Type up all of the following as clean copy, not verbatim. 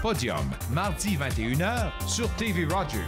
Podium, mardi 21h sur TV Rogers.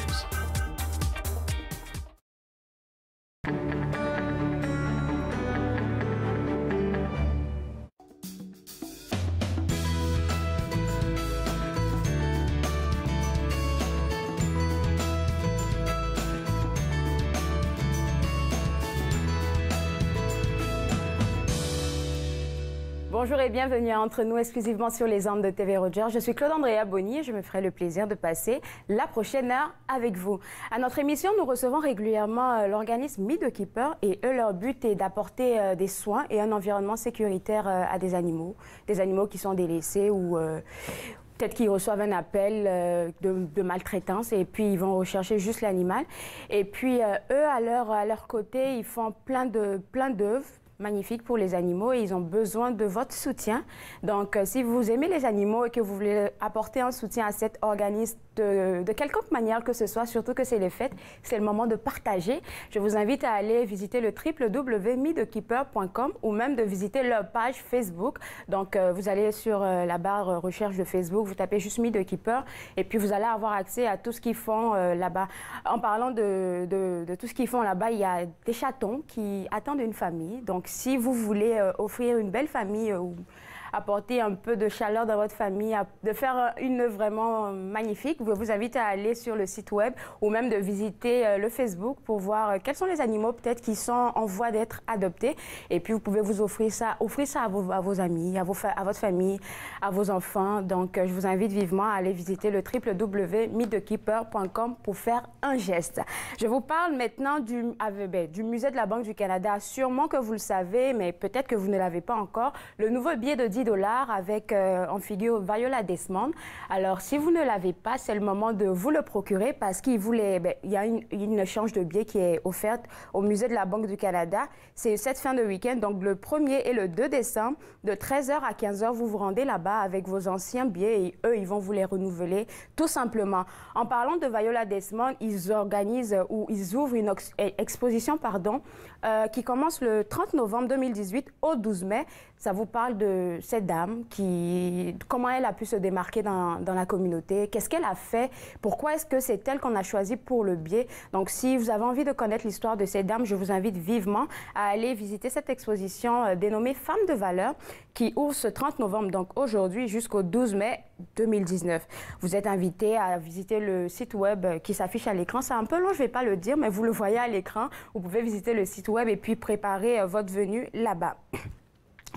Bonjour et bienvenue à Entre nous, exclusivement sur les ondes de TV Rogers. Je suis Claude-Andrea Bonny et je me ferai le plaisir de passer la prochaine heure avec vous. À notre émission, nous recevons régulièrement l'organisme Meet the Keeper et eux, leur but est d'apporter des soins et un environnement sécuritaire à des animaux qui sont délaissés ou peut-être qu'ils reçoivent un appel de maltraitance et puis ils vont rechercher juste l'animal. Et puis eux, à leur côté, ils font plein d'œuvres magnifique pour les animaux et ils ont besoin de votre soutien. Donc, si vous aimez les animaux et que vous voulez apporter un soutien à cet organisme de quelconque manière que ce soit, surtout que c'est les fêtes, c'est le moment de partager. Je vous invite à aller visiter le www.meetthekeeper.com ou même de visiter leur page Facebook. Donc, vous allez sur la barre recherche de Facebook, vous tapez juste Meet the Keeper et puis vous allez avoir accès à tout ce qu'ils font là-bas. En parlant de tout ce qu'ils font là-bas, il y a des chatons qui attendent une famille. Donc, si vous voulez offrir une belle famille ou apporter un peu de chaleur dans votre famille, de faire une œuvre vraiment magnifique, je vous invite à aller sur le site web ou même de visiter le Facebook pour voir quels sont les animaux peut-être qui sont en voie d'être adoptés. Et puis, vous pouvez vous offrir ça à vos amis, à votre famille, à vos enfants. Donc, je vous invite vivement à aller visiter le www.meetthekeeper.com pour faire un geste. Je vous parle maintenant du Musée de la Banque du Canada. Sûrement que vous le savez, mais peut-être que vous ne l'avez pas encore. Le nouveau billet de $10 avec en figure Viola Desmond. Alors, si vous ne l'avez pas, c'est le moment de vous le procurer parce qu'il y a une échange de billets qui est offerte au Musée de la Banque du Canada. C'est cette fin de week-end, donc le 1er et le 2 décembre, de 13h à 15h, vous vous rendez là-bas avec vos anciens billets et eux, ils vont vous les renouveler tout simplement. En parlant de Viola Desmond, ils organisent ou ils ouvrent une exposition qui commence le 30 novembre 2018 au 12 mai. Ça vous parle de cette dame, comment elle a pu se démarquer dans la communauté, qu'est-ce qu'elle a fait, pourquoi est-ce que c'est elle qu'on a choisi pour le billet. Donc, si vous avez envie de connaître l'histoire de cette dame, je vous invite vivement à aller visiter cette exposition dénommée Femmes de valeur qui ouvre ce 30 novembre, donc aujourd'hui jusqu'au 12 mai 2019. Vous êtes invité à visiter le site web qui s'affiche à l'écran. C'est un peu long, je ne vais pas le dire, mais vous le voyez à l'écran. Vous pouvez visiter le site web et puis préparer votre venue là-bas.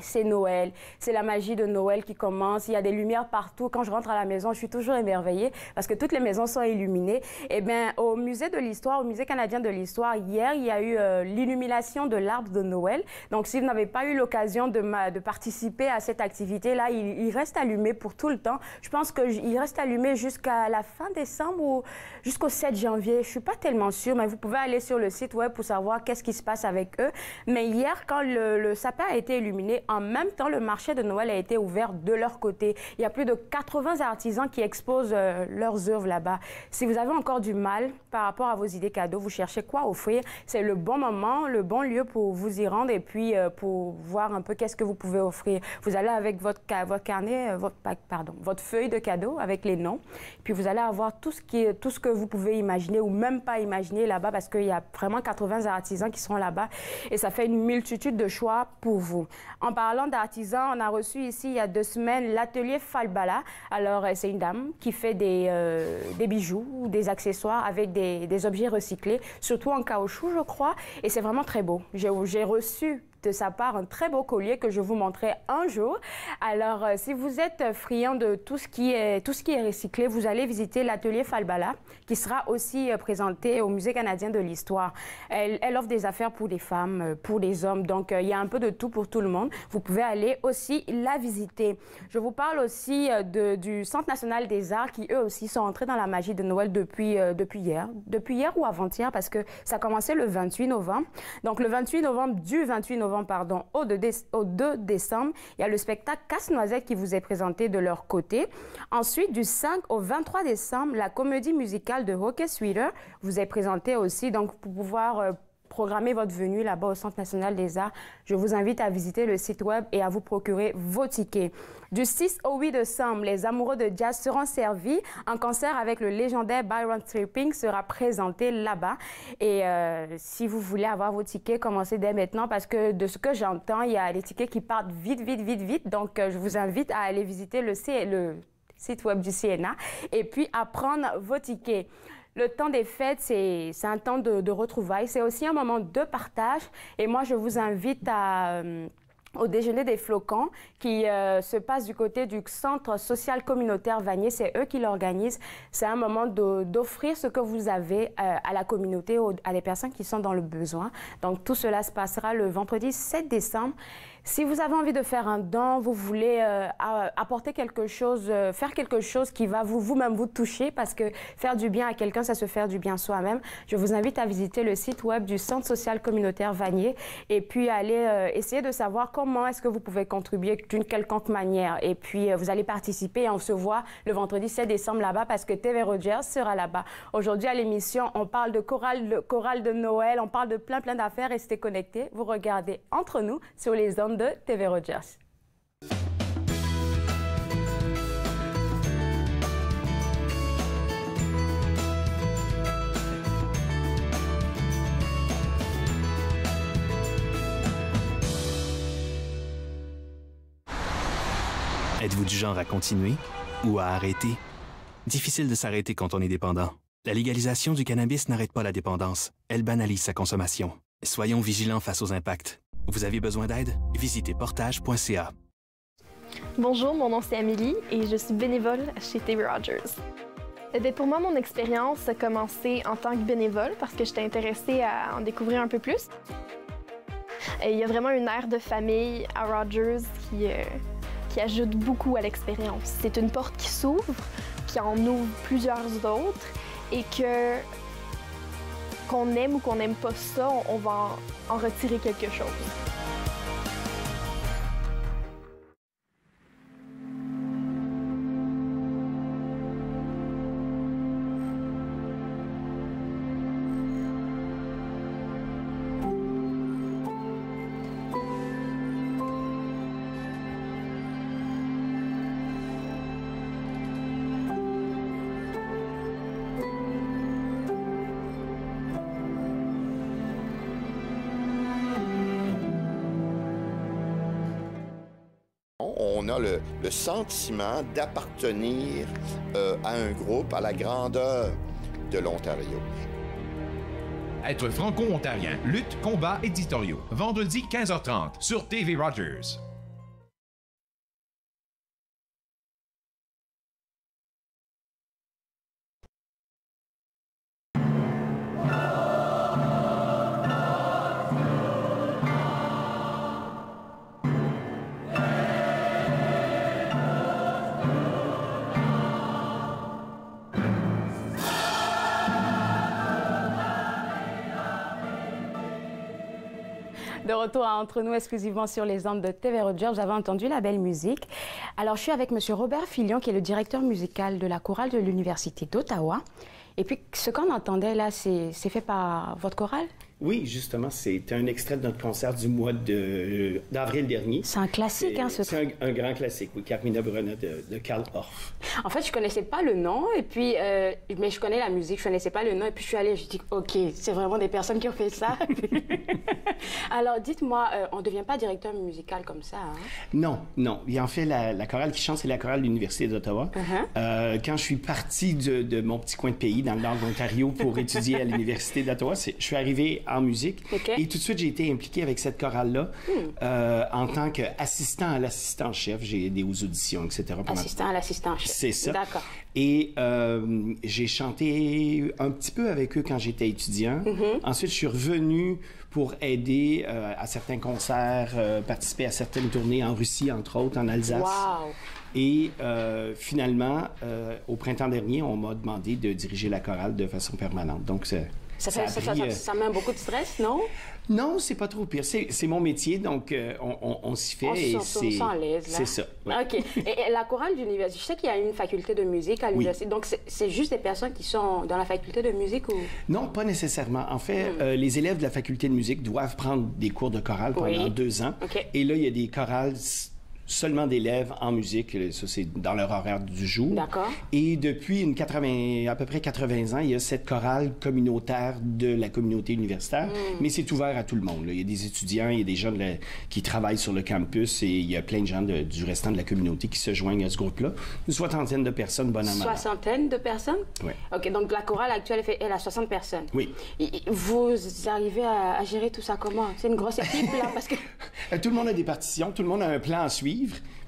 C'est Noël, c'est la magie de Noël qui commence, il y a des lumières partout. Quand je rentre à la maison, je suis toujours émerveillée parce que toutes les maisons sont illuminées. Eh bien, au Musée de l'Histoire, au Musée canadien de l'Histoire, hier, il y a eu l'illumination de l'arbre de Noël. Donc, si vous n'avez pas eu l'occasion de participer à cette activité-là, il reste allumé pour tout le temps. Je pense qu'il reste allumé jusqu'à la fin décembre ou jusqu'au 7 janvier. Je ne suis pas tellement sûre, mais vous pouvez aller sur le site web pour savoir qu'est-ce qui se passe avec eux. Mais hier, quand le sapin a été illuminé, en même temps, le marché de Noël a été ouvert de leur côté. Il y a plus de 80 artisans qui exposent leurs œuvres là-bas. Si vous avez encore du mal par rapport à vos idées cadeaux, vous cherchez quoi offrir, c'est le bon moment, le bon lieu pour vous y rendre et puis pour voir un peu qu'est-ce que vous pouvez offrir. Vous allez avec votre feuille de cadeaux avec les noms. Puis vous allez avoir tout ce que vous pouvez imaginer ou même pas imaginer là-bas parce qu'il y a vraiment 80 artisans qui sont là-bas et ça fait une multitude de choix pour vous. En parlant d'artisans, on a reçu ici il y a 2 semaines l'atelier Falbala. Alors, c'est une dame qui fait des bijoux ou des accessoires avec des objets recyclés, surtout en caoutchouc, je crois. Et c'est vraiment très beau. J'ai reçu de sa part un très beau collier que je vous montrerai un jour. Alors, si vous êtes friand de tout ce qui est recyclé, vous allez visiter l'atelier Falbala, qui sera aussi présenté au Musée canadien de l'Histoire. Elle offre des affaires pour les femmes, pour les hommes. Donc, il y a un peu de tout pour tout le monde. Vous pouvez aller aussi la visiter. Je vous parle aussi du Centre national des arts qui, eux aussi, sont entrés dans la magie de Noël depuis hier. Depuis hier ou avant-hier, parce que ça a commencé le 28 novembre. Donc, le 28 novembre, du 28 novembre, au 2 décembre, il y a le spectacle Casse-Noisette qui vous est présenté de leur côté. Ensuite, du 5 au 23 décembre, la comédie musicale de Hockey Sweater vous est présentée aussi, donc pour pouvoir programmer votre venue là-bas au Centre national des arts, je vous invite à visiter le site web et à vous procurer vos tickets. Du 6 au 8 décembre, les amoureux de jazz seront servis. Un concert avec le légendaire Byron Stripping sera présenté là-bas. Et si vous voulez avoir vos tickets, commencez dès maintenant parce que de ce que j'entends, il y a des tickets qui partent vite, vite, vite, vite. Donc, je vous invite à aller visiter le site web du CNA et puis à prendre vos tickets. Le temps des fêtes, c'est un temps de retrouvailles. C'est aussi un moment de partage. Et moi, je vous invite au déjeuner des flocons qui se passe du côté du Centre social communautaire Vanier. C'est eux qui l'organisent. C'est un moment d'offrir ce que vous avez à la communauté, à des personnes qui sont dans le besoin. Donc, tout cela se passera le vendredi 7 décembre. Si vous avez envie de faire un don, vous voulez apporter quelque chose, faire quelque chose qui va vous-même vous toucher, parce que faire du bien à quelqu'un, ça se fait du bien soi-même, je vous invite à visiter le site web du Centre social communautaire Vanier et puis aller essayer de savoir comment est-ce que vous pouvez contribuer d'une quelconque manière. Et puis, vous allez participer et on se voit le vendredi 7 décembre là-bas parce que TV Rogers sera là-bas. Aujourd'hui, à l'émission, on parle de chorale de Noël, on parle de plein d'affaires. Restez connectés. Vous regardez Entre nous sur les ondes de TV Rogers. Êtes-vous du genre à continuer ou à arrêter? Difficile de s'arrêter quand on est dépendant. La légalisation du cannabis n'arrête pas la dépendance. Elle banalise sa consommation. Soyons vigilants face aux impacts. Vous avez besoin d'aide? Visitez portage.ca. Bonjour, mon nom c'est Amélie et je suis bénévole chez TV Rogers. Pour moi, mon expérience a commencé en tant que bénévole parce que j'étais intéressée à en découvrir un peu plus. Il y a vraiment une ère de famille à Rogers qui ajoute beaucoup à l'expérience. C'est une porte qui s'ouvre, qui en ouvre plusieurs autres et qu'on aime ou qu'on n'aime pas ça, on va en retirer quelque chose. On a le sentiment d'appartenir à un groupe à la grandeur de l'Ontario. Être franco-ontarien, lutte, combats éditoriaux. Vendredi 15h30 sur TV Rogers. De retour à Entre nous, exclusivement sur les ondes de TV Rogers. Vous avez entendu la belle musique. Alors, je suis avec M. Robert Filion, qui est le directeur musical de la chorale de l'Université d'Ottawa. Et puis, ce qu'on entendait là, c'est fait par votre chorale? Oui, justement, c'est un extrait de notre concert du mois d'avril dernier. C'est un classique, hein, ce... C'est un grand classique, oui, Carmina Burana de Karl Orff. En fait, je connaissais pas le nom, et puis, mais je connais la musique, je connaissais pas le nom, et puis je suis allée, je dis, OK, c'est vraiment des personnes qui ont fait ça. Alors, dites-moi, on ne devient pas directeur musical comme ça, hein? Non, non. Et en fait, la chorale qui chante, c'est la chorale de l'Université d'Ottawa. Quand je suis parti de mon petit coin de pays, dans le nord de l'Ontario, pour étudier à l'Université d'Ottawa, je suis arrivé en musique. Et tout de suite, j'ai été impliqué avec cette chorale-là en tant qu'assistant à l'assistant-chef. J'ai aidé aux auditions, etc. Assistant à l'assistant-chef. C'est ça. D'accord. Et j'ai chanté un petit peu avec eux quand j'étais étudiant. Ensuite, je suis revenu pour aider à certains concerts, participer à certaines tournées en Russie, entre autres, en Alsace. Wow. Et finalement, au printemps dernier, on m'a demandé de diriger la chorale de façon permanente. Donc, Ça met beaucoup de stress, non? Non, c'est pas trop pire. C'est mon métier, donc on s'y fait. On se sent à l'aise, là. C'est ça. Ouais. OK. Et la chorale d'université, je sais qu'il y a une faculté de musique à l'université. Oui. Donc, c'est juste des personnes qui sont dans la faculté de musique ou... Non, pas nécessairement. En fait, les élèves de la faculté de musique doivent prendre des cours de chorale pendant 2 ans. Okay. Et là, il y a des chorales seulement d'élèves en musique. Ça, c'est dans leur horaire du jour. D'accord. Et depuis à peu près 80 ans, il y a cette chorale communautaire de la communauté universitaire. Mais c'est ouvert à tout le monde, là. Il y a des étudiants, il y a des gens qui travaillent sur le campus et il y a plein de gens du restant de la communauté qui se joignent à ce groupe-là. Une 60aine de personnes, bon an, mal an. 60aine de personnes? Oui. OK, donc la chorale actuelle, elle a 60 personnes. Oui. Vous arrivez à gérer tout ça comment? C'est une grosse équipe, là, parce que... Tout le monde a des partitions, tout le monde a un plan à suivre.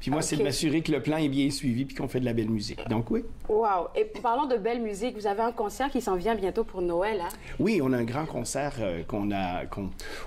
Puis moi, c'est de m'assurer que le plan est bien suivi puis qu'on fait de la belle musique. Donc, oui. Wow! Et parlant de belle musique, vous avez un concert qui s'en vient bientôt pour Noël, hein? Oui, on a un grand concert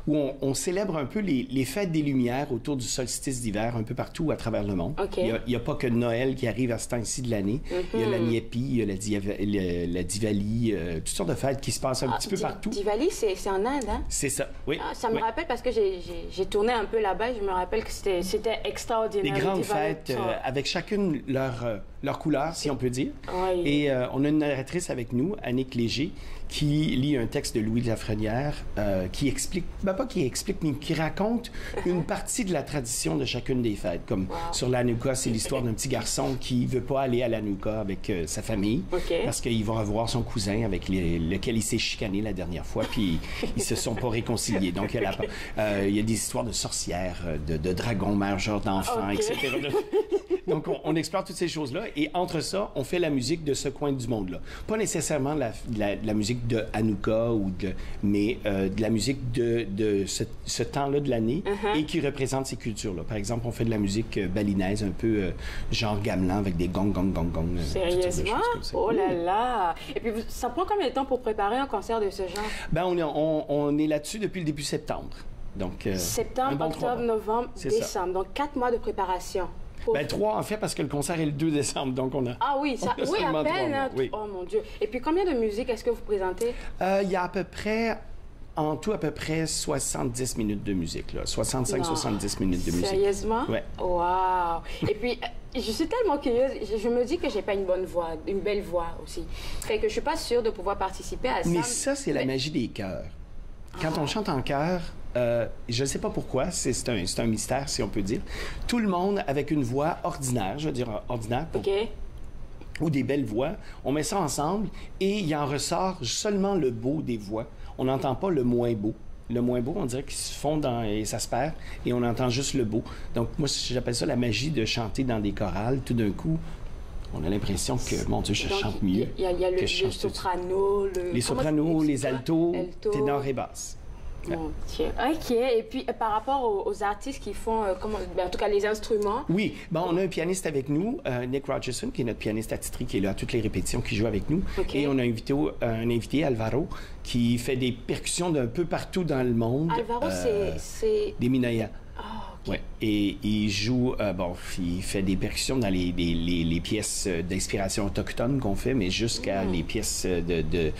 où on célèbre un peu les fêtes des Lumières autour du solstice d'hiver un peu partout à travers le monde. Okay. Il n'y a pas que Noël qui arrive à ce temps-ci de l'année. Il y a la Niepi, il y a la Diwali, toutes sortes de fêtes qui se passent un petit peu partout. Diwali, c'est en Inde, hein? C'est ça, oui. Ça me rappelle parce que j'ai tourné un peu là-bas et je me rappelle que c'était extraordinaire. Des grandes fêtes avec chacune leur couleur, si on peut dire. Oui. Et on a une narratrice avec nous, Annick Léger, qui lit un texte de Louis Lafrenière qui explique, pas qui explique, mais qui raconte une partie de la tradition de chacune des fêtes. Comme sur l'Hanouka, c'est l'histoire d'un petit garçon qui veut pas aller à l'Hanouka avec sa famille parce qu'il va revoir son cousin avec lequel il s'est chicané la dernière fois, puis ils se sont pas réconciliés. Donc, il y a des histoires de sorcières, de dragons mangeurs d'enfants, etc. Donc, on explore toutes ces choses-là. Et entre ça, on fait la musique de ce coin du monde-là. Pas nécessairement la musique de Hanouka, mais de la musique de ce temps-là de l'année et qui représente ces cultures-là. Par exemple, on fait de la musique balinaise, un peu genre gamelan avec des gongs. Sérieusement? Oh là là! Et puis, ça prend combien de temps pour préparer un concert de ce genre? Ben, on est là-dessus depuis le début septembre. Donc, septembre, octobre, novembre, décembre. Donc, 4 mois de préparation. Ben 3 en fait parce que le concert est le 2 décembre, donc on a... Ah oui, ça, oui à peine. Oui. Oh mon Dieu. Et puis combien de musique est-ce que vous présentez? Il y a en tout à peu près 70 minutes de musique, là. 65-70 minutes de musique. Sérieusement? Oui. Wow! Et puis, je suis tellement curieuse, je me dis que j'ai pas une bonne voix, une belle voix aussi. Fait que je suis pas sûre de pouvoir participer à ça. Mais ça, c'est la magie des chœurs. Quand on chante en chœur, je ne sais pas pourquoi, c'est un mystère, si on peut dire. Tout le monde avec une voix ordinaire, je veux dire ordinaire, ou des belles voix, on met ça ensemble et il en ressort seulement le beau des voix. On n'entend pas le moins beau. Le moins beau, on dirait qu'il se fond et ça se perd, et on entend juste le beau. Donc, moi, j'appelle ça la magie de chanter dans des chorales. Tout d'un coup, on a l'impression que, mon Dieu, je chante mieux. Il y a le soprano, les sopranos, les altos, ténors et basses. Mon Dieu. OK. Et puis, par rapport aux artistes qui font, en tout cas, les instruments... Oui. Bon, on a un pianiste avec nous, Nick Rogerson, qui est notre pianiste attitré, qui est là à toutes les répétitions, qui joue avec nous. Et on a un invité, Alvaro, qui fait des percussions d'un peu partout dans le monde. Alvaro, c'est... Des Minaya. Okay. Ouais. Et il joue, il fait des percussions dans les pièces d'inspiration autochtone qu'on fait, mais jusqu'à les pièces de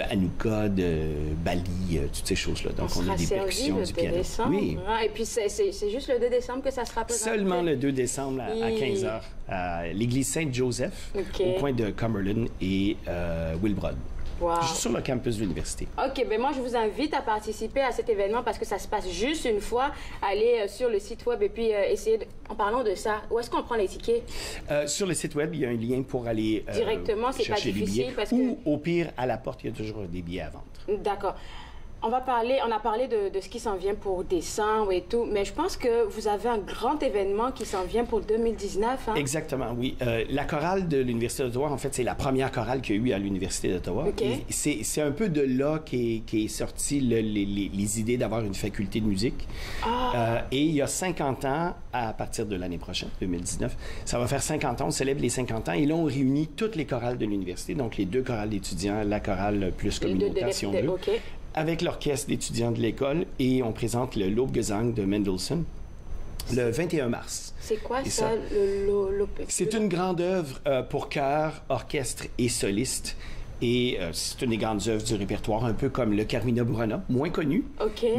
Hanouka, de Bali, toutes ces choses-là. Donc, on a des percussions du piano. Décembre. Oui. Ah, et puis, c'est juste le 2 décembre que ça sera présenté? Seulement le 2 décembre à 15h, à l'église Saint-Joseph, au coin de Cumberland et Wilbrod. Wow. Juste sur le campus de l'université. OK, ben moi, je vous invite à participer à cet événement parce que ça se passe juste une fois. Allez sur le site web et puis essayer en parlant de ça, où est-ce qu'on prend les tickets? Sur le site web, il y a un lien pour aller directement, c'est pas difficile parce que... Ou au pire, à la porte, il y a toujours des billets à vendre. D'accord. On a parlé de ce qui s'en vient pour décembre et tout, mais je pense que vous avez un grand événement qui s'en vient pour 2019. Hein? Exactement, oui. La chorale de l'Université d'Ottawa, en fait, c'est la première chorale qu'il y a eu à l'Université d'Ottawa. C'est un peu de là qu'est sorti les idées d'avoir une faculté de musique. Et il y a 50 ans, à partir de l'année prochaine, 2019, ça va faire 50 ans, on célèbre les 50 ans, et là, on réunit toutes les chorales de l'université, donc les 2 chorales d'étudiants, la chorale plus communautaire, si on veut. Avec l'orchestre d'étudiants de l'école, et on présente le Lobgesang de Mendelssohn le 21 mars. C'est quoi ça, le C'est une grande œuvre pour chœur, orchestre et soliste. Et c'est une des grandes œuvres du répertoire, un peu comme le Carmina Burana, moins connu,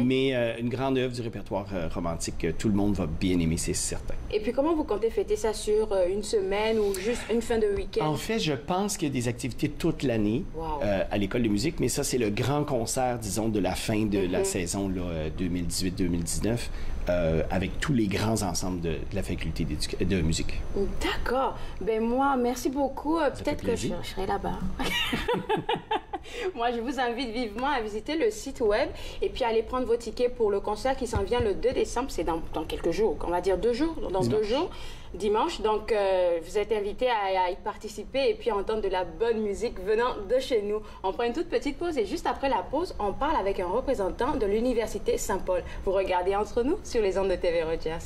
mais une grande œuvre du répertoire romantique que tout le monde va bien aimer, c'est certain. Et puis, comment vous comptez fêter ça sur une semaine ou juste une fin de week-end? En fait, je pense qu'il y a des activités toute l'année à l'École de musique, mais ça, c'est le grand concert, disons, de la fin de la saison 2018-2019, avec tous les grands ensembles de la faculté de musique. D'accord. Ben moi, merci beaucoup. Peut-être que je serai là-bas. Moi, je vous invite vivement à visiter le site web et puis aller prendre vos tickets pour le concert qui s'en vient le 2 décembre. C'est dans quelques jours, on va dire 2 jours, dans 2 jours, dimanche. Donc, vous êtes invités à y participer et puis à entendre de la bonne musique venant de chez nous. On prend une toute petite pause et juste après la pause, on parle avec un représentant de l'Université Saint-Paul. Vous regardez Entre nous sur les ondes de TV Rogers.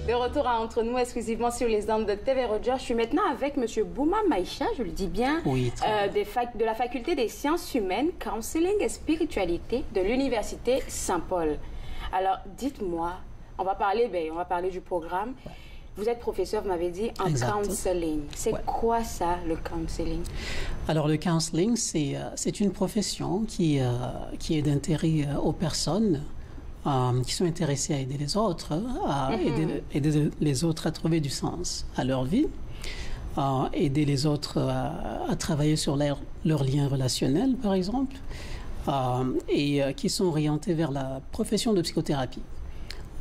De retour à Entre nous, exclusivement sur les ondes de TV Rogers. Je suis maintenant avec M. Bouma Maïcha, je le dis bien, de la Faculté des sciences humaines, counseling et spiritualité de l'Université Saint-Paul. Alors, dites-moi, on va parler du programme. Vous êtes professeur, vous m'avez dit, en counseling. C'est quoi ça, le counseling? Alors, le counseling, c'est une profession qui est d'intérêt aux personnes qui sont intéressés à aider les autres, aider les autres à trouver du sens à leur vie, aider les autres à travailler sur leurs liens relationnels, par exemple, et qui sont orientés vers la profession de psychothérapie.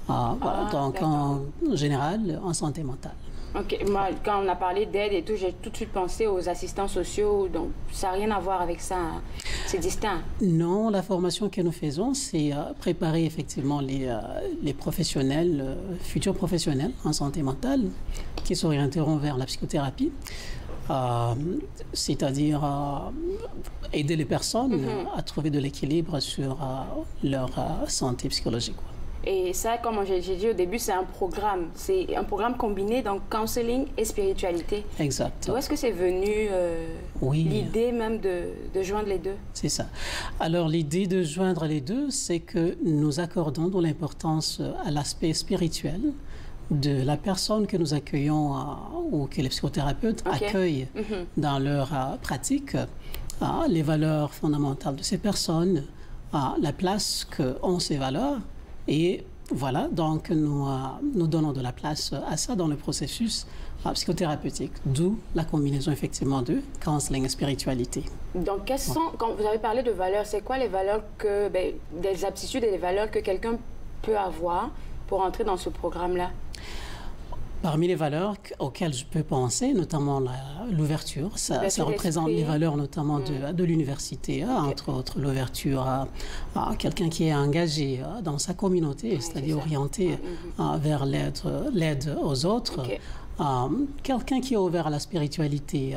Donc, en général, en santé mentale. OK. Moi, quand on a parlé d'aide et tout, j'ai tout de suite pensé aux assistants sociaux. Donc, ça n'a rien à voir avec ça. Hein. C'est distinct. Non, la formation que nous faisons, c'est préparer effectivement les professionnels, futurs professionnels en santé mentale, qui s'orienteront vers la psychothérapie. C'est-à-dire aider les personnes à trouver de l'équilibre sur leur santé psychologique. Et ça, comme j'ai dit au début, c'est un programme combiné, donc counseling et spiritualité. Exact. Où est-ce que c'est venu l'idée même de joindre les deux? C'est ça. Alors, l'idée de joindre les deux, c'est que nous accordons de l'importance à l'aspect spirituel de la personne que nous accueillons ou que les psychothérapeutes accueillent dans leur pratique, les valeurs fondamentales de ces personnes, la place qu'ont ces valeurs. Et voilà, donc nous donnons de la place à ça dans le processus psychothérapeutique, d'où la combinaison effectivement de counseling et spiritualité. Donc, quand vous avez parlé de valeurs, c'est quoi les valeurs des aptitudes et des valeurs que quelqu'un peut avoir pour entrer dans ce programme-là? Parmi les valeurs auxquelles je peux penser, notamment l'ouverture, ça représente les valeurs notamment de l'université, entre autres l'ouverture à quelqu'un qui est engagé dans sa communauté, c'est-à-dire orienté vers l'aide aux autres, quelqu'un qui est ouvert à la spiritualité.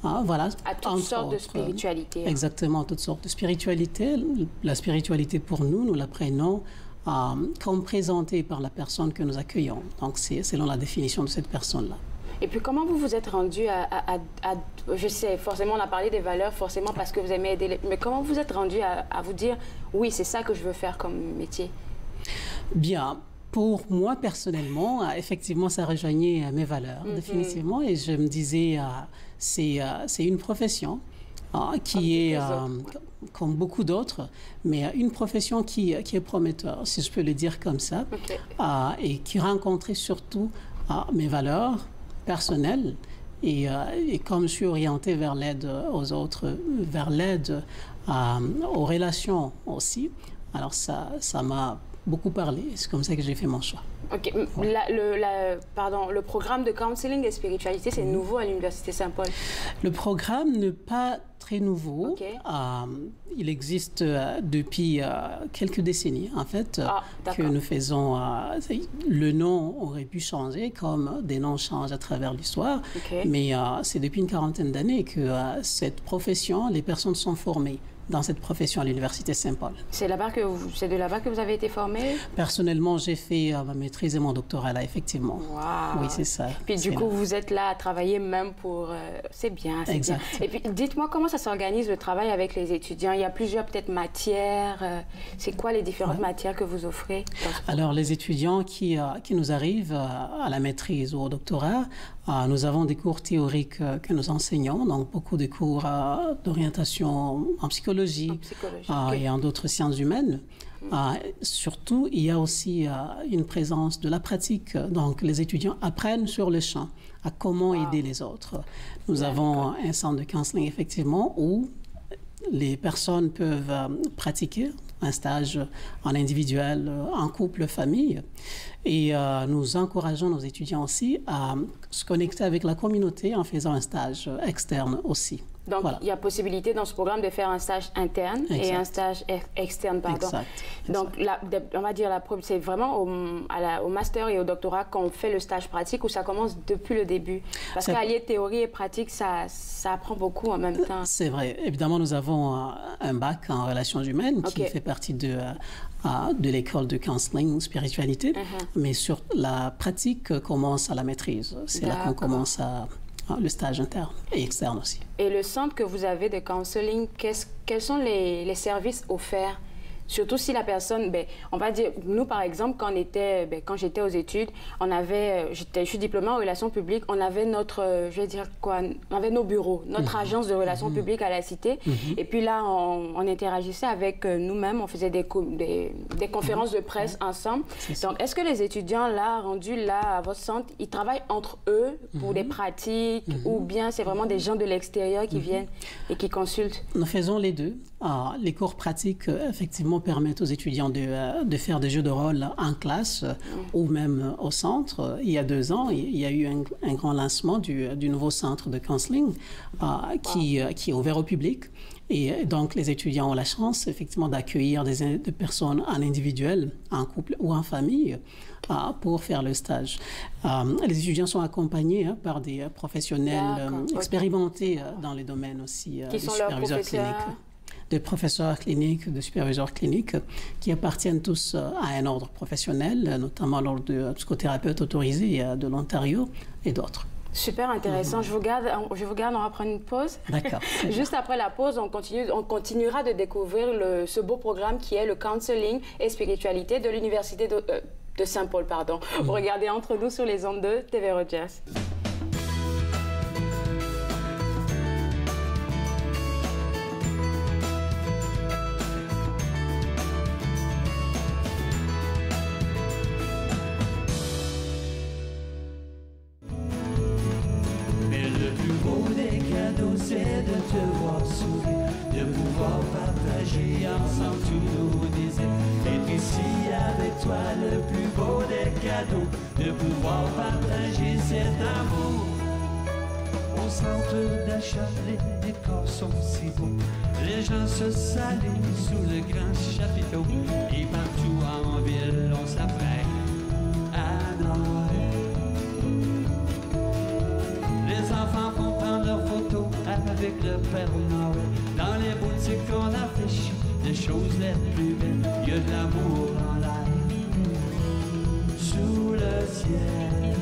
Voilà, à toutes sortes de spiritualité. Exactement, toutes sortes de spiritualité. La spiritualité, pour nous, nous la prenons comme présentée par la personne que nous accueillons. Donc, c'est selon la définition de cette personne-là. Et puis, comment vous vous êtes rendu je sais, forcément, on a parlé des valeurs, forcément, parce que vous aimez aider mais comment vous êtes rendu à vous dire, oui, c'est ça que je veux faire comme métier? Bien. Pour moi, personnellement, effectivement, ça rejoignait mes valeurs, définitivement. Et je me disais, c'est une profession qui est, comme beaucoup d'autres, mais une profession qui est prometteur, si je peux le dire comme ça, et qui rencontrait surtout mes valeurs personnelles. Et comme je suis orientée vers l'aide aux autres, vers l'aide aux relations aussi, alors ça m'a beaucoup parlé. C'est comme ça que j'ai fait mon choix. OK. Le programme de counseling et spiritualité, c'est nouveau à l'Université Saint-Paul? Le programme n'est pas très nouveau. Il existe depuis quelques décennies, en fait, que nous faisons. Le nom aurait pu changer, comme des noms changent à travers l'histoire, mais c'est depuis une quarantaine d'années que cette profession, les personnes sont formées dans cette profession à l'Université Saint-Paul. C'est de là-bas que vous avez été formé? Personnellement, j'ai fait ma maîtrise et mon doctorat là, effectivement. Wow. Oui, c'est ça. Puis du coup, vous êtes là à travailler même pour... c'est bien, c'est bien. Et puis, dites-moi comment ça s'organise le travail avec les étudiants. Il y a plusieurs peut-être matières. C'est quoi les différentes matières que vous offrez? Alors, les étudiants qui nous arrivent à la maîtrise ou au doctorat, nous avons des cours théoriques que nous enseignons, donc beaucoup de cours d'orientation en psychologie, et en d'autres sciences humaines. Surtout, il y a aussi une présence de la pratique. Donc, les étudiants apprennent sur le champ à comment aider les autres. Nous avons un centre de counseling, effectivement, où les personnes peuvent pratiquer un stage en individuel, en couple, famille. Et nous encourageons nos étudiants aussi à se connecter avec la communauté en faisant un stage externe aussi. Donc, il y a possibilité dans ce programme de faire un stage interne et un stage externe, pardon. Donc, on va dire, c'est vraiment au master et au doctorat qu'on fait le stage pratique ou ça commence depuis le début? Parce qu'allier théorie et pratique, ça apprend beaucoup en même temps. C'est vrai. Évidemment, nous avons un bac en relations humaines qui fait partie de l'école de counseling spiritualité, mais sur la pratique commence à la maîtrise. C'est là qu'on commence le stage interne et externe aussi. Et le centre que vous avez de counseling, quels sont les services offerts? Surtout si la personne, on va dire, nous par exemple, quand j'étais aux études, je suis diplômée en relations publiques, on avait on avait nos bureaux, notre agence de relations publiques à la Cité. Et puis là, on interagissait avec nous-mêmes, on faisait des conférences de presse ensemble. Donc, est-ce que les étudiants là, rendus là à votre centre, ils travaillent entre eux pour des pratiques ou bien c'est vraiment des gens de l'extérieur qui viennent et qui consultent? Nous faisons les deux. Les cours pratiques, effectivement, permettent aux étudiants de faire des jeux de rôle en classe ou même au centre. Il y a 2 ans, il y a eu un grand lancement du nouveau centre de counseling qui est ouvert au public. Et donc, les étudiants ont la chance, effectivement, d'accueillir des personnes en individuel, en couple ou en famille pour faire le stage. Les étudiants sont accompagnés par des professionnels expérimentés dans les domaines aussi des superviseurs cliniques. De professeurs cliniques, de superviseurs cliniques, qui appartiennent tous à un ordre professionnel, notamment l'ordre de psychothérapeutes autorisés de l'Ontario et d'autres. Super intéressant. Je vous garde, on va prendre une pause. D'accord. Juste après la pause, on continuera de découvrir ce beau programme qui est le counseling et spiritualité de l'Université de Saint-Paul. Vous regardez Entre nous sur les ondes de TV Rogers. C'est de te voir sourire, de pouvoir partager ensemble tous nos désirs. Être ici avec toi, le plus beau des cadeaux, de pouvoir partager cet amour. Au centre d'achat, les décors sont si beaux, les gens se saluent sous le grand chapiteau. Et partout en ville, on s'apprête à Noël. avec le Père Noël. Dans les boutiques on affiche des choses les plus belles. Il y a de l'amour en l'air, sous le ciel.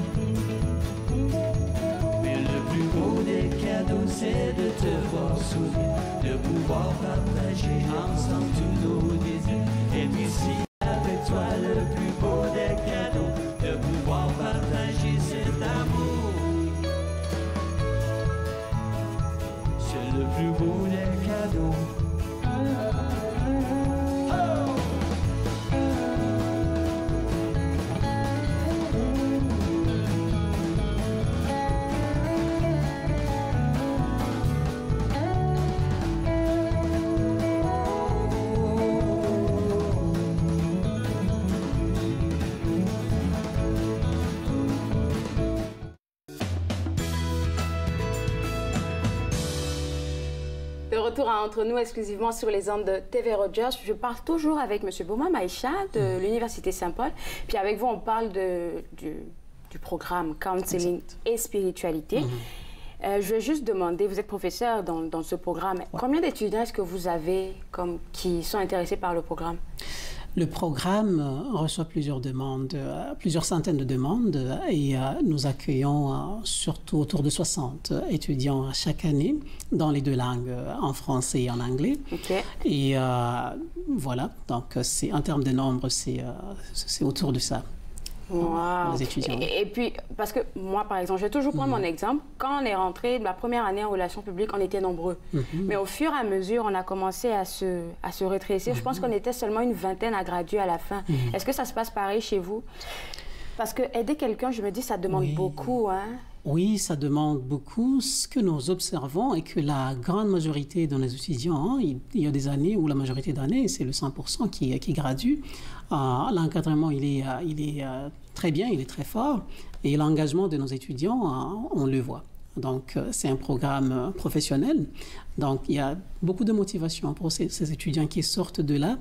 Mais le plus beau des cadeaux, c'est de te voir sourire, de pouvoir partager ensemble tous nos désirs. Et puis si avec toi le plus beau des cadeaux, de pouvoir partager cet amour. C'est le plus beau des cadeaux. De retour à Entre nous, exclusivement sur les ondes de TV Rogers. Je parle toujours avec M. Bouma Maïcha de l'Université Saint-Paul. Puis avec vous, on parle du programme Counseling et Spiritualité. Je vais juste demander, vous êtes professeur dans ce programme, combien d'étudiants est-ce que vous avez qui sont intéressés par le programme? Le programme reçoit plusieurs demandes, plusieurs centaines de demandes, et nous accueillons surtout autour de 60 étudiants chaque année dans les deux langues, en français et en anglais. Okay. Et voilà, donc en termes de nombre, c'est autour de ça. Wow. Les étudiants. Et puis, parce que moi, par exemple, je vais toujours prendre mon exemple. Quand on est rentré la première année en relations publiques, on était nombreux. Mais au fur et à mesure, on a commencé à se rétrécir. Je pense qu'on était seulement une vingtaine à graduer à la fin. Est-ce que ça se passe pareil chez vous? Parce que aider quelqu'un, je me dis, ça demande beaucoup, hein? Oui, ça demande beaucoup. Ce que nous observons est que la grande majorité de nos étudiants, il y a des années où la majorité d'années, c'est le 100% qui gradue. L'encadrement, il est très bien, il est très fort. Et l'engagement de nos étudiants, on le voit. Donc, c'est un programme professionnel. Donc, il y a beaucoup de motivation pour ces étudiants qui sortent de là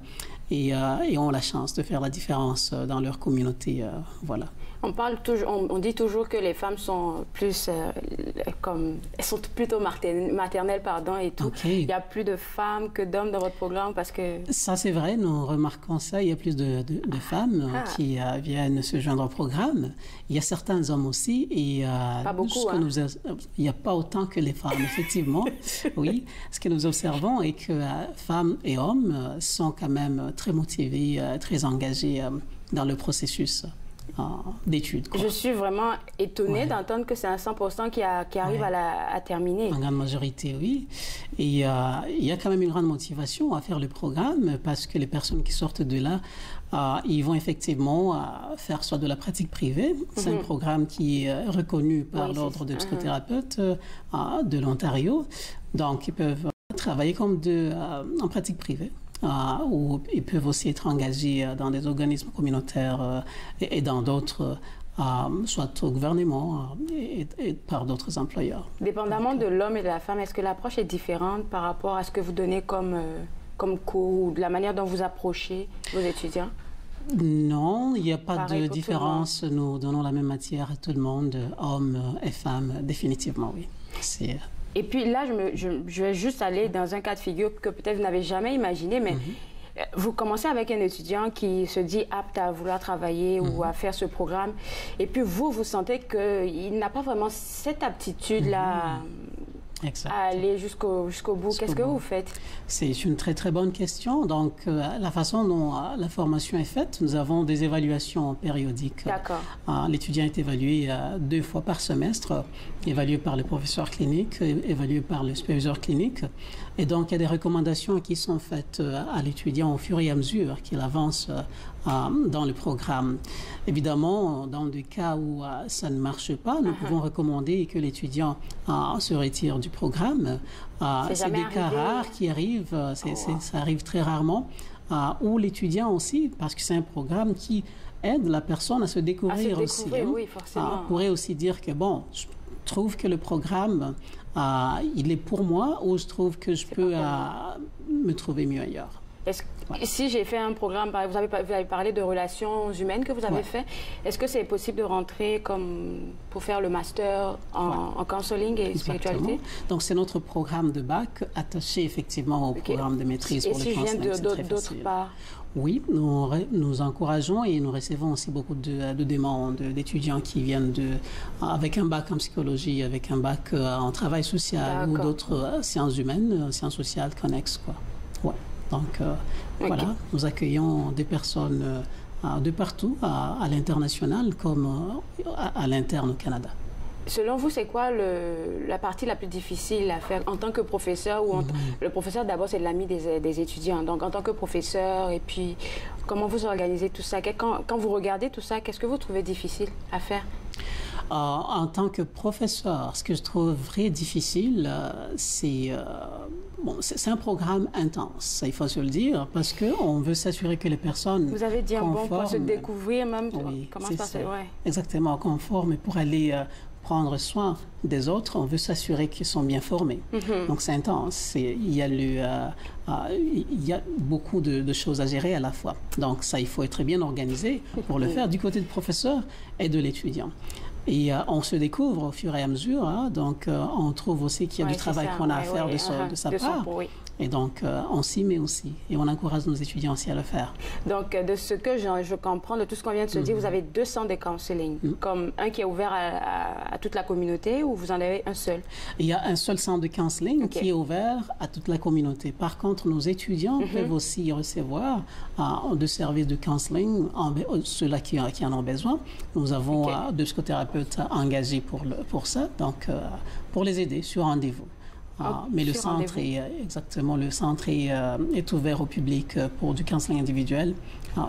et ont la chance de faire la différence dans leur communauté. Voilà. On dit toujours que les femmes sont plus elles sont plutôt maternelles, et tout. Okay. Il y a plus de femmes que d'hommes dans votre programme parce que... Ça, c'est vrai, nous remarquons ça. Il y a plus de femmes qui viennent se joindre au programme. Il y a certains hommes aussi. Et, pas beaucoup, hein? Il n'y a pas autant que les femmes, effectivement. Oui. Ce que nous observons est que femmes et hommes sont quand même très motivés, très engagés dans le processus d'études. Je suis vraiment étonnée d'entendre que c'est un 100% qui arrive à terminer. En grande majorité, oui. Et il y a quand même une grande motivation à faire le programme parce que les personnes qui sortent de là, ils vont effectivement faire soit de la pratique privée. C'est un programme qui est reconnu par l'Ordre des psychothérapeutes de l'Ontario. Donc, ils peuvent travailler comme en pratique privée. Ou ils peuvent aussi être engagés dans des organismes communautaires et dans d'autres, soit au gouvernement et par d'autres employeurs. Dépendamment de l'homme et de la femme, est-ce que l'approche est différente par rapport à ce que vous donnez comme cours ou de la manière dont vous approchez vos étudiants? Non, il n'y a pas de différence. Nous donnons la même matière à tout le monde, hommes et femmes, définitivement, oui. Et puis là, je vais juste aller dans un cas de figure que peut-être vous n'avez jamais imaginé, mais vous commencez avec un étudiant qui se dit apte à vouloir travailler ou à faire ce programme, et puis vous sentez qu'il n'a pas vraiment cette aptitude-là à aller jusqu'au bout. Qu'est-ce que vous faites? C'est une très, très bonne question. Donc, la façon dont la formation est faite, nous avons des évaluations périodiques. D'accord. L'étudiant est évalué 2 fois par semestre, évalué par le professeur clinique, évalué par le superviseur clinique. Et donc, il y a des recommandations qui sont faites à l'étudiant au fur et à mesure qu'il avance dans le programme. Évidemment, dans des cas où ça ne marche pas, nous pouvons recommander que l'étudiant se retire du programme. C'est des cas rares qui arrivent, ça arrive très rarement, où l'étudiant aussi, parce que c'est un programme qui aide la personne à se découvrir aussi. Oui, forcément. On pourrait aussi dire que, bon, je trouve que le programme, il est pour moi, ou je trouve que je peux me trouver mieux ailleurs. Ouais. Si j'ai fait un programme, vous avez parlé de relations humaines que vous avez fait, est-ce que c'est possible de rentrer comme pour faire le master en counseling et spiritualité? Donc c'est notre programme de bac attaché effectivement au programme de maîtrise pour le counseling. Et si je viens d'autre part? Oui, nous encourageons et nous recevons aussi beaucoup de demandes d'étudiants qui viennent avec un bac en psychologie, avec un bac en travail social ou d'autres sciences humaines, sciences sociales connexes, quoi. Ouais. Donc voilà, nous accueillons des personnes de partout, à l'international comme à l'interne au Canada. Selon vous, c'est quoi la partie la plus difficile à faire en tant que professeur ou le professeur, d'abord, c'est l'ami des étudiants. Donc, en tant que professeur, et puis, comment vous organisez tout ça? Quand vous regardez tout ça, qu'est-ce que vous trouvez difficile à faire? En tant que professeur, ce que je trouve très difficile, c'est un programme intense, il faut se le dire, parce qu'on veut s'assurer que les personnes Vous avez dit un bon point, se découvrir même, comment ça se passe? Exactement, conforme pour aller prendre soin des autres, on veut s'assurer qu'ils sont bien formés. Donc c'est intense. Il y a beaucoup de choses à gérer à la fois. Donc ça, il faut être bien organisé pour le faire du côté du professeur et de l'étudiant. Et on se découvre au fur et à mesure. Hein, donc on trouve aussi qu'il y a du travail qu'on a à faire de sa part. Et donc, on s'y met aussi. Et on encourage nos étudiants aussi à le faire. Donc, de ce que je comprends, de tout ce qu'on vient de se dire, vous avez 2 centres de counseling, comme un qui est ouvert à toute la communauté, ou vous en avez un seul? Il y a un seul centre de counseling qui est ouvert à toute la communauté. Par contre, nos étudiants peuvent aussi recevoir de services de counseling, ceux-là qui en ont besoin. Nous avons 2 psychothérapeutes engagés pour ça, donc pour les aider sur rendez-vous. Mais le centre est ouvert au public pour du counseling individuel,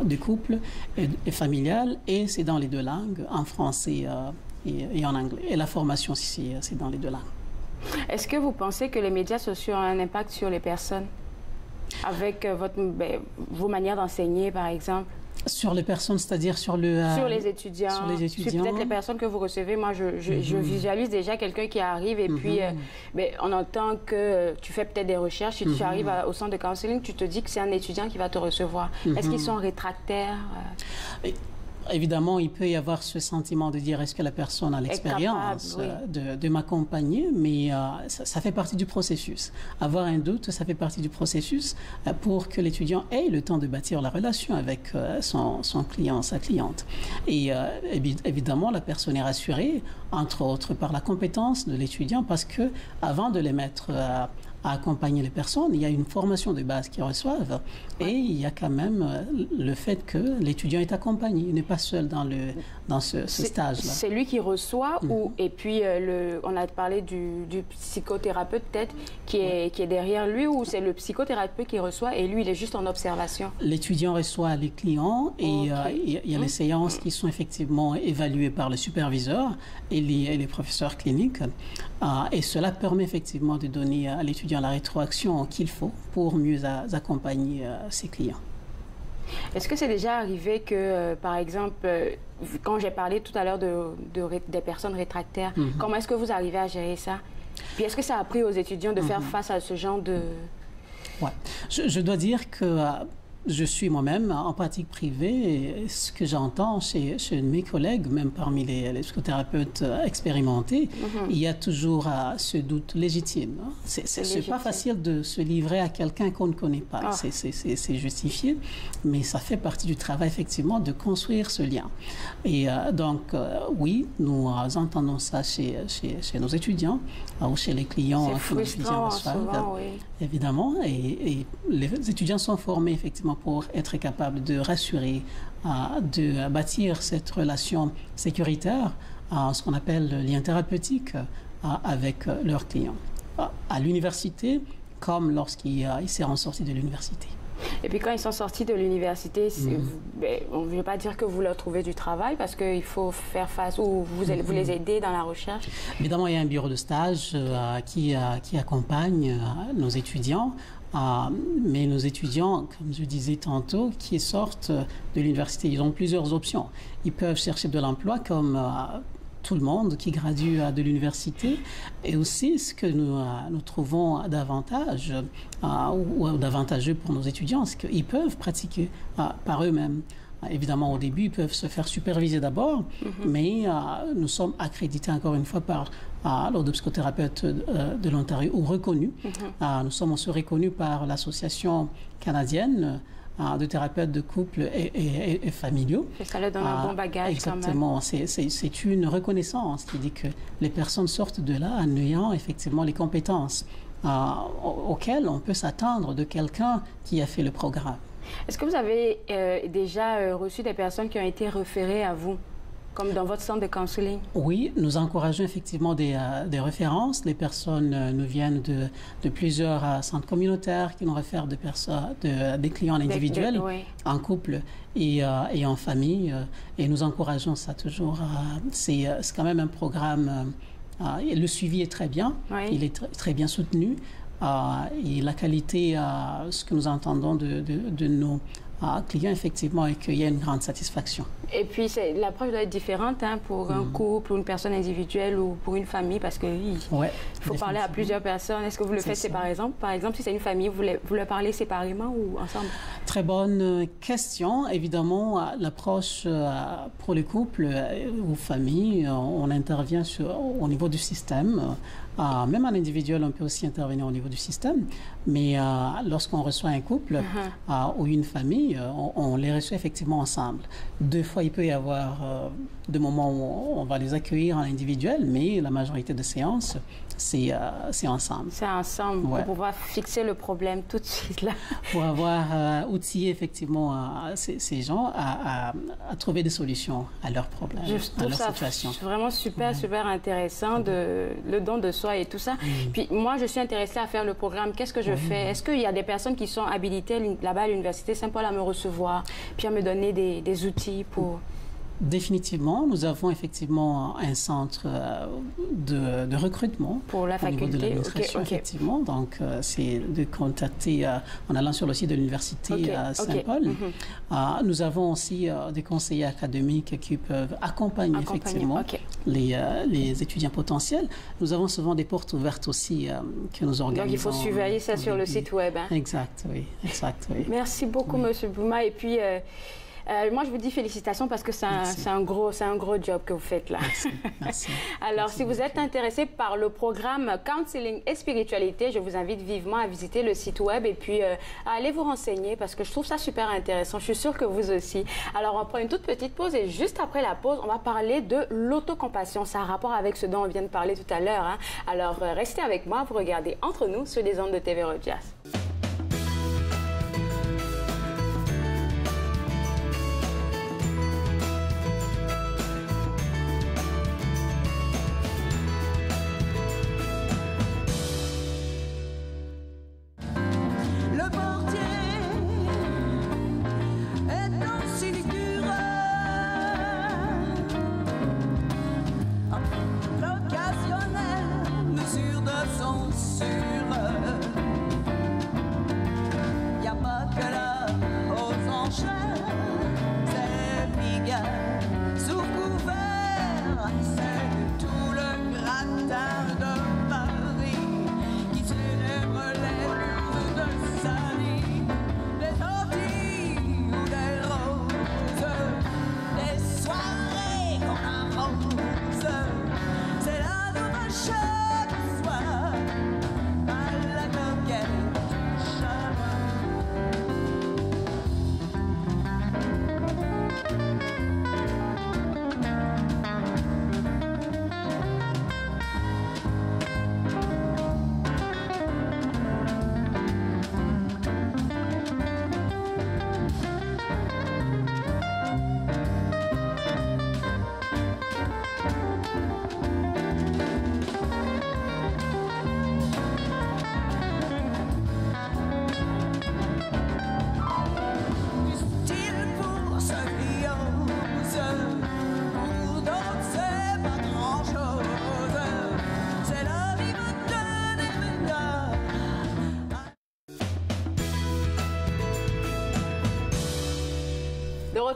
de couple et familial, et c'est dans les 2 langues, en français et en anglais. Et la formation aussi, c'est dans les 2 langues. Est-ce que vous pensez que les médias sociaux ont un impact sur les personnes avec vos manières d'enseigner, par exemple? Sur les personnes, c'est-à-dire sur les étudiants. Sur peut-être les personnes que vous recevez. Moi, je visualise déjà quelqu'un qui arrive et puis on entend que tu fais peut-être des recherches. Si tu arrives au centre de counseling, tu te dis que c'est un étudiant qui va te recevoir. Est-ce qu'ils sont rétractaires? Évidemment, il peut y avoir ce sentiment de dire est-ce que la personne a l'expérience de m'accompagner, mais ça fait partie du processus. Avoir un doute, ça fait partie du processus pour que l'étudiant ait le temps de bâtir la relation avec son client, sa cliente. Et évidemment, la personne est rassurée, entre autres, par la compétence de l'étudiant, parce que avant de les mettre à accompagner les personnes, il y a une formation de base qu'ils reçoivent et il y a quand même le fait que l'étudiant est accompagné, il n'est pas seul dans ce stage-là. C'est lui qui reçoit et puis on a parlé du psychothérapeute peut-être qui est derrière lui, ou c'est le psychothérapeute qui reçoit et lui il est juste en observation? L'étudiant reçoit les clients et il y a les séances qui sont effectivement évaluées par le superviseur et les professeurs cliniques et cela permet effectivement de donner à l'étudiant la rétroaction qu'il faut pour mieux accompagner ses clients. Est-ce que c'est déjà arrivé que, par exemple, quand j'ai parlé tout à l'heure des personnes rétractaires, comment est-ce que vous arrivez à gérer ça? Puis est-ce que ça a pris aux étudiants de faire face à ce genre de... Ouais. Je dois dire que je suis moi-même en pratique privée et ce que j'entends chez mes collègues, même parmi les psychothérapeutes expérimentés, il y a toujours ce doute légitime. C'est pas facile de se livrer à quelqu'un qu'on ne connaît pas. C'est justifié, mais ça fait partie du travail effectivement de construire ce lien. Et donc oui, nous entendons ça chez nos étudiants ou chez les clients que nos étudiants reçoivent, évidemment. Et les étudiants sont formés effectivement pour être capables de rassurer, de bâtir cette relation sécuritaire, ce qu'on appelle le lien thérapeutique avec leurs clients. À l'université, comme lorsqu'ils seront sortis de l'université. Et puis quand ils sont sortis de l'université, on ne veut pas dire que vous leur trouvez du travail parce qu'il faut faire face ou vous les aidez dans la recherche? Évidemment, il y a un bureau de stage qui accompagne nos étudiants. Mais nos étudiants, comme je disais tantôt, qui sortent de l'université, ils ont plusieurs options. Ils peuvent chercher de l'emploi comme tout le monde qui gradue de l'université. Et aussi, ce que nous trouvons davantage ou d'avantageux pour nos étudiants, c'est qu'ils peuvent pratiquer par eux-mêmes. Évidemment, au début, ils peuvent se faire superviser d'abord, mais nous sommes accrédités encore une fois par l'Ordre de psychothérapeutes de l'Ontario, ou reconnus. Nous sommes aussi reconnus par l'Association canadienne de thérapeutes de couple et familiaux. Et ça leur donne un bon bagage. Exactement. C'est une reconnaissance qui dit que les personnes sortent de là en ayant effectivement les compétences auxquelles on peut s'attendre de quelqu'un qui a fait le programme. Est-ce que vous avez déjà reçu des personnes qui ont été référées à vous, comme dans votre centre de counseling? Oui, nous encourageons effectivement des références. Les personnes nous viennent de plusieurs centres communautaires qui nous réfèrent des clients individuels, en couple et en famille. Et nous encourageons ça toujours. C'est quand même un programme. Le suivi est très bien. Il est très bien soutenu. Et la qualité, ce que nous entendons de nos clients, effectivement, est qu'il y a une grande satisfaction. Et puis, l'approche doit être différente pour un couple ou une personne individuelle ou pour une famille, parce qu'il faut parler à plusieurs personnes. Est-ce que vous le faites séparément? Par exemple, si c'est une famille, vous leur parlez séparément ou ensemble? Très bonne question. Évidemment, l'approche pour les couples ou familles, on intervient au niveau du système. Même en individuel, on peut aussi intervenir au niveau du système. Mais lorsqu'on reçoit un couple ou une famille, on les reçoit effectivement ensemble. Des fois, il peut y avoir des moments où on va les accueillir en individuel, mais la majorité des séances, c'est ensemble. C'est ensemble pour pouvoir fixer le problème tout de suite là. Pour avoir outillé effectivement ces gens à trouver des solutions à leurs problèmes, à leur situation. C'est vraiment super intéressant, le don de soi et tout ça. Puis moi, je suis intéressée à faire le programme. Qu'est-ce que je fais? Est-ce qu'il y a des personnes qui sont habilitées là-bas à l'Université Saint-Paul à me recevoir, puis à me donner des outils pour... Définitivement, nous avons effectivement un centre de recrutement pour la faculté. Au niveau de l'administration, effectivement. Donc, c'est de contacter en allant sur le site de l'Université Saint-Paul. Nous avons aussi des conseillers académiques qui peuvent accompagner effectivement les étudiants potentiels. Nous avons souvent des portes ouvertes aussi que nous organisons. Donc, il faut surveiller ça sur le site web. Exact, oui. Merci beaucoup, M. Bouma. Et puis... moi, je vous dis félicitations parce que c'est un gros job que vous faites là. Merci. Alors, si vous êtes intéressé par le programme Counseling et Spiritualité, je vous invite vivement à visiter le site web et puis à aller vous renseigner parce que je trouve ça super intéressant. Je suis sûre que vous aussi. Alors, on prend une toute petite pause et juste après la pause, on va parler de l'autocompassion. Ça a rapport avec ce dont on vient de parler tout à l'heure. Alors, restez avec moi, vous regardez Entre nous sur les ondes de TV Rogers.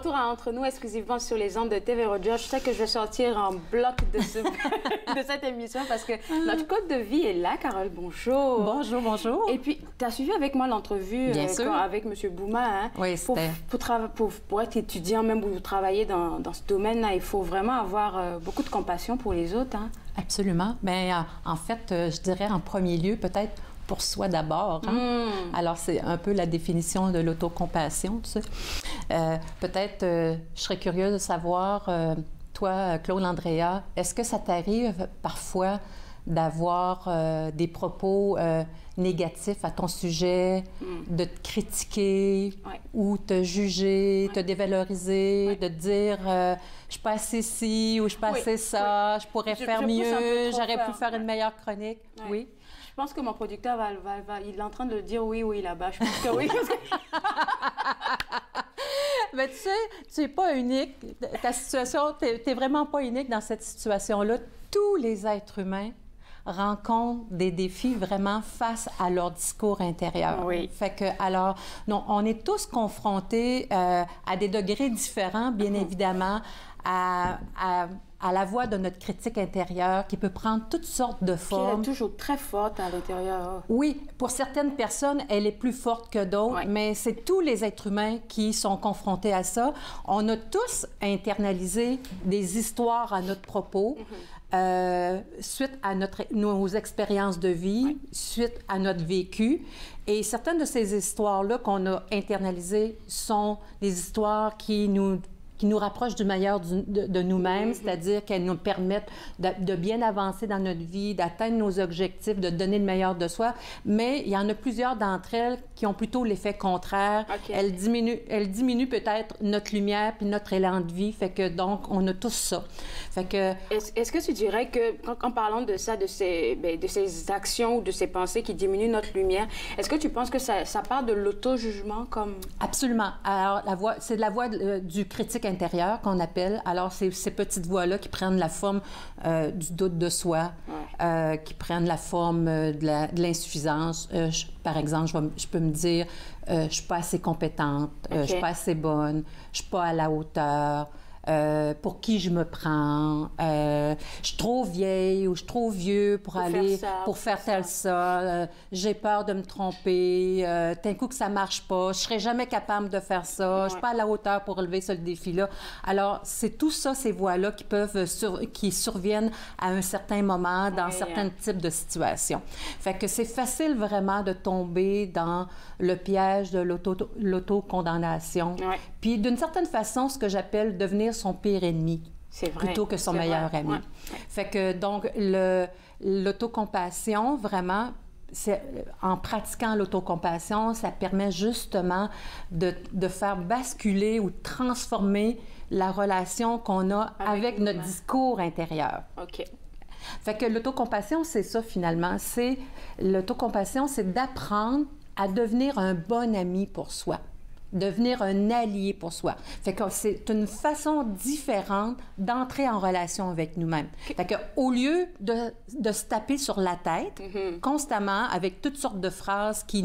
retour à Entre nous exclusivement sur les ondes de TV Roger. Je sais que je vais sortir en bloc de, de cette émission parce que notre code de vie est là. Carole, bonjour. Bonjour, bonjour. Et puis, tu as suivi avec moi l'entrevue avec M. Bouma. Hein, oui, c'était... Pour être étudiant, même pour travailler dans ce domaine-là, il faut vraiment avoir beaucoup de compassion pour les autres. Hein. Absolument. Mais en fait, je dirais en premier lieu, peut-être pour soi d'abord. Hein? Alors, c'est un peu la définition de l'autocompassion, tu sais. Peut-être, je serais curieuse de savoir, toi, Claude Andrea, est-ce que ça t'arrive parfois d'avoir des propos négatifs à ton sujet, de te critiquer ou te juger, te dévaloriser, de te dire je suis pas assez ci ou je suis pas assez ça, je pourrais faire mieux, j'aurais pu faire une meilleure chronique. Oui. Je pense que mon producteur il est en train de dire oui là-bas. Je pense que oui. Mais tu sais, tu n'es pas unique. Ta situation, tu n'es vraiment pas unique dans cette situation-là. Tous les êtres humains rencontrent des défis vraiment face à leur discours intérieur. Oui. Fait que, alors, non, on est tous confrontés à des degrés différents, bien évidemment, à la voix de notre critique intérieure qui peut prendre toutes sortes de formes. Qui est toujours très forte à l'intérieur. Oui, pour certaines personnes, elle est plus forte que d'autres, mais c'est tous les êtres humains qui sont confrontés à ça. On a tous internalisé des histoires à notre propos, suite à nos expériences de vie, suite à notre vécu. Et certaines de ces histoires-là qu'on a internalisées sont des histoires qui nous rapprochent du meilleur de nous-mêmes, c'est-à-dire qu'elles nous permettent de bien avancer dans notre vie, d'atteindre nos objectifs, de donner le meilleur de soi. Mais il y en a plusieurs d'entre elles qui ont plutôt l'effet contraire. Elles diminuent peut-être notre lumière puis notre élan de vie. Fait que donc, on a tous ça. Fait que... Est-ce que tu dirais que, en parlant de ça, de ces actions ou de ces pensées qui diminuent notre lumière, est-ce que tu penses que ça part de l'auto-jugement comme... Absolument. Alors, c'est de la voix du critique intérieur qu'on appelle. Alors, c'est ces petites voix-là qui prennent la forme du doute de soi, qui prennent la forme de l'insuffisance. Par exemple, je peux me dire, je suis pas assez compétente, je suis pas assez bonne, je suis pas à la hauteur. Pour qui je me prends, je suis trop vieille ou je suis trop vieux pour faire tel ça, j'ai peur de me tromper, d'un coup que ça marche pas, je serai jamais capable de faire ça, je suis pas à la hauteur pour relever ce défi-là. Alors, c'est tout ça, ces voix-là qui surviennent à un certain moment dans certains types de situations. Fait que c'est facile vraiment de tomber dans le piège de l'autocondamnation. Puis, d'une certaine façon, ce que j'appelle devenir son pire ennemi plutôt que son meilleur ami. Fait que, donc, l'autocompassion, vraiment, en pratiquant l'autocompassion, ça permet justement de faire basculer ou transformer la relation qu'on a avec notre discours intérieur. OK. Fait que l'autocompassion, c'est ça, finalement. L'autocompassion, c'est d'apprendre à devenir un bon ami pour soi, devenir un allié pour soi. Fait que c'est une façon différente d'entrer en relation avec nous-mêmes. Fait que au lieu de se taper sur la tête constamment avec toutes sortes de phrases qui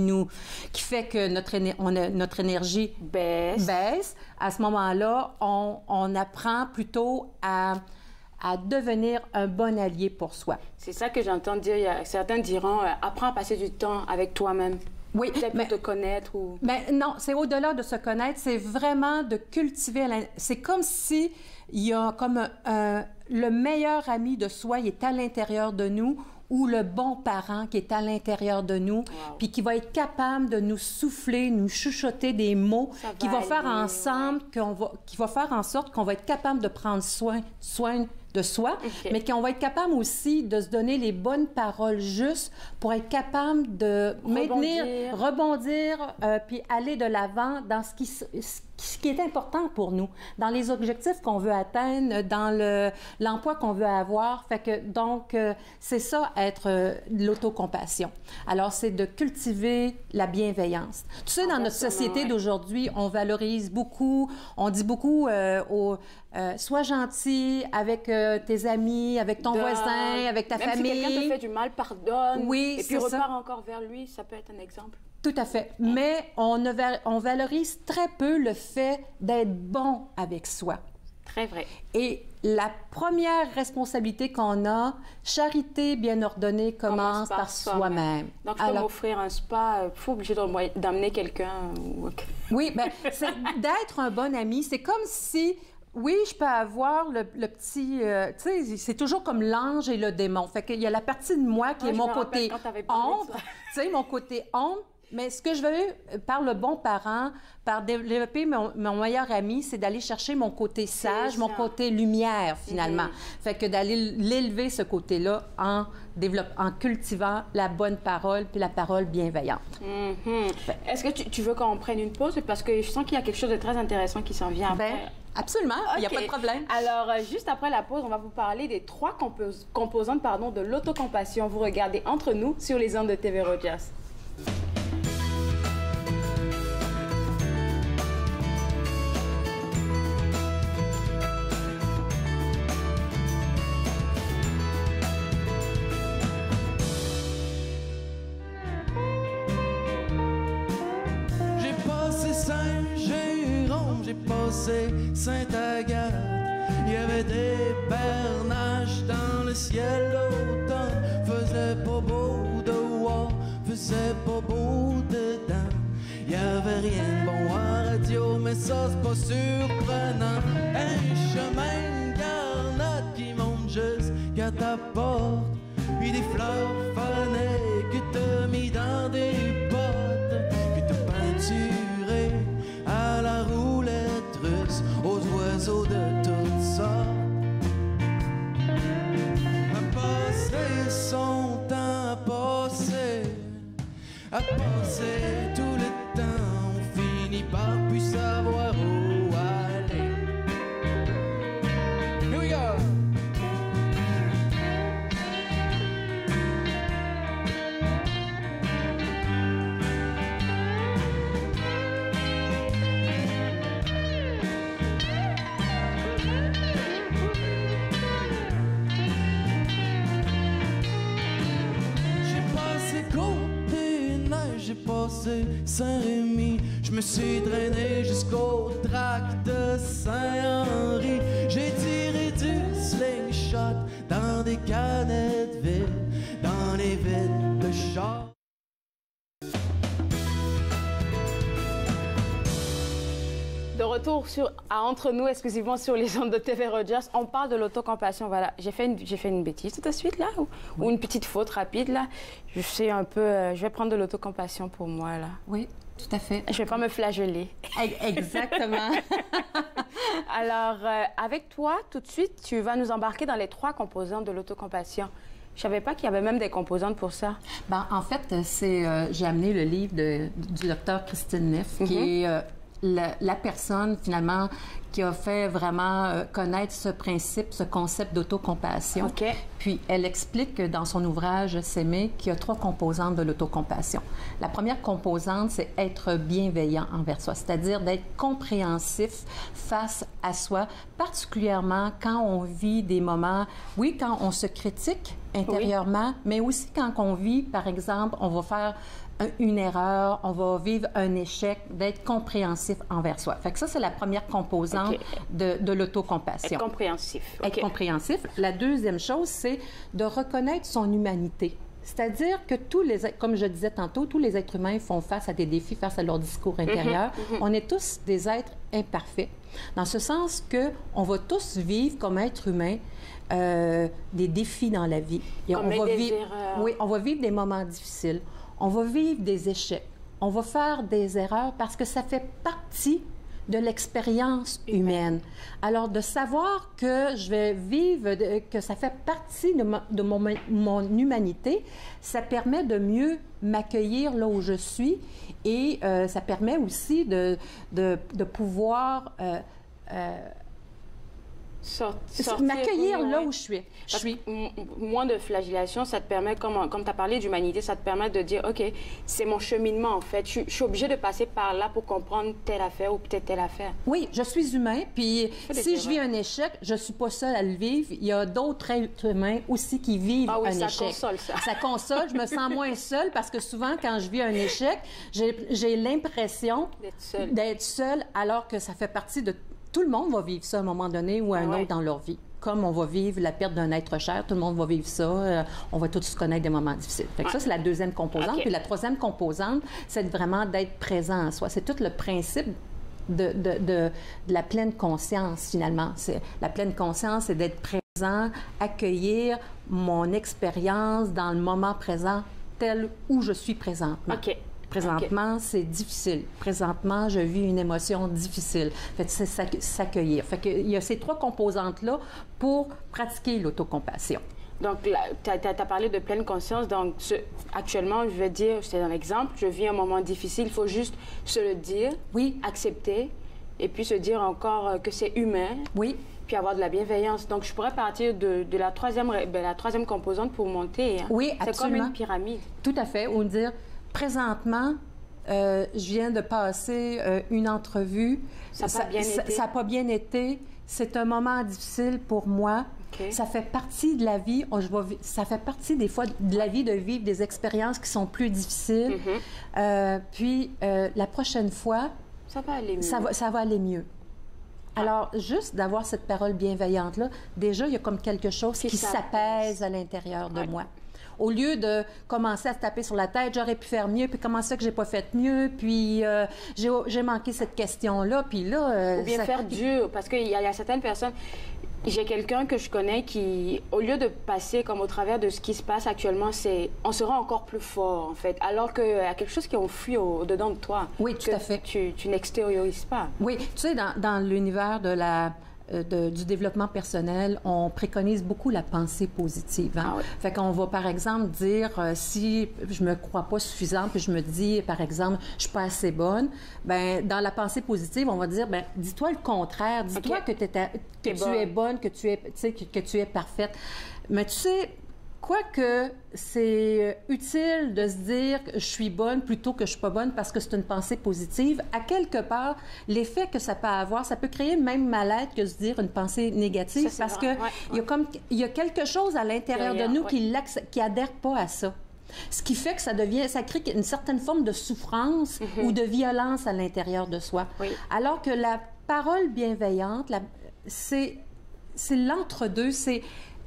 fait que notre énergie baisse, à ce moment-là, on apprend plutôt à devenir un bon allié pour soi. C'est ça que j'entends dire. Certains diront apprends à passer du temps avec toi-même. Oui, mais te connaître ou... Mais non, c'est au-delà de se connaître, c'est vraiment de cultiver... C'est comme si il y a comme le meilleur ami de soi, il est à l'intérieur de nous, ou le bon parent qui est à l'intérieur de nous, puis qui va être capable de nous souffler, nous chuchoter des mots, qui va faire qui va faire en sorte qu'on va être capable de prendre soin de soi, mais qu'on va être capable aussi de se donner les bonnes paroles justes pour être capable de rebondir, puis aller de l'avant dans ce qui est important pour nous, dans les objectifs qu'on veut atteindre, dans l'emploi qu'on veut avoir. Fait que, donc, c'est ça, être l'autocompassion. Alors, c'est de cultiver la bienveillance. Tu sais, dans notre société d'aujourd'hui, on valorise beaucoup, on dit beaucoup sois gentil avec tes amis, avec ton voisin, avec ta famille. Même si quelqu'un te fait du mal, pardonne. Oui, et puis repart encore vers lui, ça peut être un exemple. Tout à fait. Mais on valorise très peu le fait d'être bon avec soi. Très vrai. Et la première responsabilité qu'on a, charité bien ordonnée commence par soi-même. Donc, je peux m'offrir un spa, il faut obligé d'emmener quelqu'un. Oui, bien, c'est d'être un bon ami. C'est comme si, oui, je peux avoir le petit... tu sais, c'est toujours comme l'ange et le démon. Fait qu'il y a la partie de moi qui est mon côté ombre. Tu sais, mon côté ombre. Mais ce que je veux, par le bon parent, par développer mon meilleur ami, c'est d'aller chercher mon côté sage, mon côté lumière, finalement. Fait que d'aller l'élever, ce côté-là, en cultivant la bonne parole puis la parole bienveillante. Est-ce que tu veux qu'on prenne une pause? Parce que je sens qu'il y a quelque chose de très intéressant qui s'en vient après. Absolument, il n'y a pas de problème. Alors, juste après la pause, on va vous parler des 3 composantes de l'autocompassion. Vous regardez Entre nous sur les ondes de TV Rogers. J'ai passé Sainte-Agathe, il y avait des bernaches dans le ciel d'automne. Faisait pas beau dehors, faisait pas beau dedans. Il y avait rien de bon à radio, mais ça c'est pas surprenant. Un chemin de garnotte qui monte jusqu'à ta porte, puis des fleurs fanées que t'as mis dans des bottes, que t'as peinturé à la roulette russe, aux oiseaux de toutes sortes. À passer son temps, à passer tout le temps, on finit par plus savoir où aller. Here we go! J'ai passé Saint-Rémy, je me suis traîné jusqu'au tract de Saint-Henri. J'ai tiré du slingshot dans des canettes vides, dans les vides de char. De retour à Entre nous, exclusivement sur les ondes de TV Rogers, on parle de l'autocompassion. Voilà, j'ai fait une bêtise tout de suite là, ou une petite faute rapide là. Je vais prendre de l'autocompassion pour moi là. Oui, tout à fait. Je vais pas me flageller. Exactement. Alors, avec toi, tout de suite, tu vas nous embarquer dans les 3 composantes de l'autocompassion. Je savais pas qu'il y avait même des composantes pour ça. Ben, en fait, j'ai amené le livre du docteur Christine Neff, qui est la personne, finalement, qui a fait vraiment connaître ce principe, ce concept d'autocompassion. Okay. Puis, elle explique dans son ouvrage « S'aimer » qu'il y a 3 composantes de l'autocompassion. La première composante, c'est être bienveillant envers soi, c'est-à-dire d'être compréhensif face à soi, particulièrement quand on vit des moments, oui, quand on se critique intérieurement, mais aussi quand on vit, par exemple, on va faire une erreur, on va vivre un échec, d'être compréhensif envers soi. Fait que ça, c'est la première composante de l'autocompassion. Être compréhensif. Être compréhensif. La deuxième chose, c'est de reconnaître son humanité. C'est-à-dire que comme je disais tantôt, tous les êtres humains font face à des défis, face à leur discours intérieur. On est tous des êtres imparfaits, dans ce sens qu'on va tous vivre comme êtres humains des défis dans la vie. Et on va vivre des moments difficiles. On va vivre des échecs, on va faire des erreurs parce que ça fait partie de l'expérience humaine. Alors, de savoir que je vais vivre, que ça fait partie de mon humanité, ça permet de mieux m'accueillir là où je suis et ça permet aussi de pouvoir m'accueillir là où je suis. Moins de flagellation, ça te permet, comme tu as parlé d'humanité, ça te permet de dire, OK, c'est mon cheminement, en fait. Je suis obligée de passer par là pour comprendre telle affaire ou peut-être telle affaire. Oui, je suis humain, puis si je vis un échec, je ne suis pas seule à le vivre. Il y a d'autres êtres humains aussi qui vivent un échec. Ça console, ça. Ça console, je me sens moins seule parce que souvent, quand je vis un échec, j'ai l'impression d'être seule alors que ça fait partie de... Tout le monde va vivre ça à un moment donné ou à un autre dans leur vie. Comme on va vivre la perte d'un être cher, tout le monde va vivre ça. On va tous se connaître des moments difficiles. Fait que ça, c'est la deuxième composante. Puis la troisième composante, c'est vraiment d'être présent en soi. C'est tout le principe de la pleine conscience, finalement. La pleine conscience, c'est d'être présent, accueillir mon expérience dans le moment présent tel où je suis présentement. Présentement, c'est difficile. Présentement, je vis une émotion difficile. Fait c'est s'accueillir. Fait qu'il y a ces trois composantes-là pour pratiquer l'autocompassion. Donc, tu as parlé de pleine conscience. Donc, actuellement, je vais dire, c'est un exemple, je vis un moment difficile. Il faut juste se le dire, accepter, et puis se dire encore que c'est humain. Oui. Puis avoir de la bienveillance. Donc, je pourrais partir de la troisième composante pour monter. Hein. Oui, absolument. C'est comme une pyramide. Tout à fait. Ou dire... Présentement, je viens de passer une entrevue. Ça n'a pas bien été. C'est un moment difficile pour moi. Ça fait partie de la vie. Ça fait partie des fois de la vie de vivre des expériences qui sont plus difficiles. Puis, la prochaine fois, ça va aller mieux. Ça va aller mieux. Alors, juste d'avoir cette parole bienveillante-là, déjà, il y a comme quelque chose qui s'apaise à l'intérieur de moi. Au lieu de commencer à se taper sur la tête, j'aurais pu faire mieux, puis comment ça que j'ai pas fait mieux, puis j'ai manqué cette question-là, puis là... Ou bien faire dur, parce qu'il y a certaines personnes... J'ai quelqu'un que je connais qui, au lieu de passer comme au travers de ce qui se passe actuellement, on se rend encore plus fort, en fait, alors qu'il y a quelque chose qui enfui au-dedans de toi. Oui, tout à fait. Tu n'extériorises pas. Oui, tu sais, dans l'univers du développement personnel, on préconise beaucoup la pensée positive. Hein? Fait qu'on va, par exemple, dire, si je me crois pas suffisante, puis je me dis, par exemple, je suis pas assez bonne, ben dans la pensée positive, on va dire, ben dis-toi le contraire. Dis-toi que tu es bonne, que tu es parfaite. Mais tu sais, quoique c'est utile de se dire que je suis bonne plutôt que je suis pas bonne parce que c'est une pensée positive, à quelque part, l'effet que ça peut avoir, ça peut créer le même mal-être que se dire une pensée négative parce que il y a quelque chose à l'intérieur de nous qui adhère pas à ça. Ce qui fait que ça crée une certaine forme de souffrance ou de violence à l'intérieur de soi. Alors que la parole bienveillante, c'est l'entre-deux,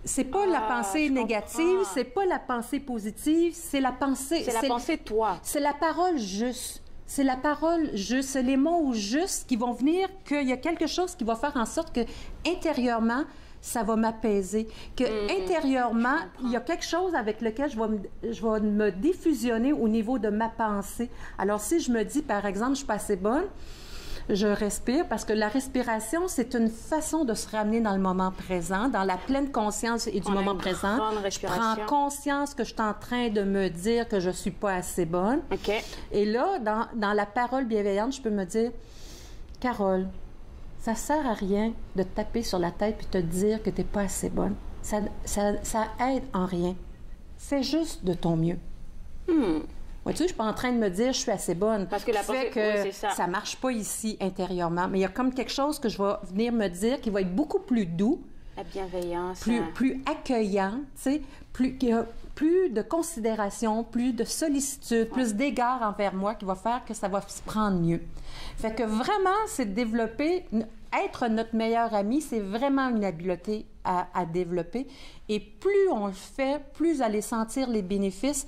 c'est pas la pensée négative, c'est pas la pensée positive, c'est la pensée... C'est la pensée de toi. C'est la parole juste. C'est la parole juste, c'est les mots justes qui vont venir, qu'il y a quelque chose qui va faire en sorte que intérieurement, ça va m'apaiser. Que intérieurement, il y a quelque chose avec lequel je vais me diffusionner au niveau de ma pensée. Alors, si je me dis, par exemple, je suis pas assez bonne, je respire parce que la respiration, c'est une façon de se ramener dans le moment présent, dans la pleine conscience et du moment présent. Je prends conscience que je suis en train de me dire que je ne suis pas assez bonne. Et là, dans la parole bienveillante, je peux me dire, Carole, ça ne sert à rien de te taper sur la tête et te dire que tu n'es pas assez bonne. Ça aide en rien. Fais juste de ton mieux. Ouais, tu sais, je suis pas en train de me dire je suis assez bonne. Parce que ça marche pas ici intérieurement. Mais il y a comme quelque chose que je vais venir me dire qui va être beaucoup plus doux. La bienveillance. Plus accueillant, tu sais, plus de considération, plus de sollicitude, plus d'égard envers moi qui va faire que ça va se prendre mieux. Fait que vraiment, c'est de développer, être notre meilleur ami, c'est vraiment une habileté à développer. Et plus on le fait, plus vous allez sentir les bénéfices.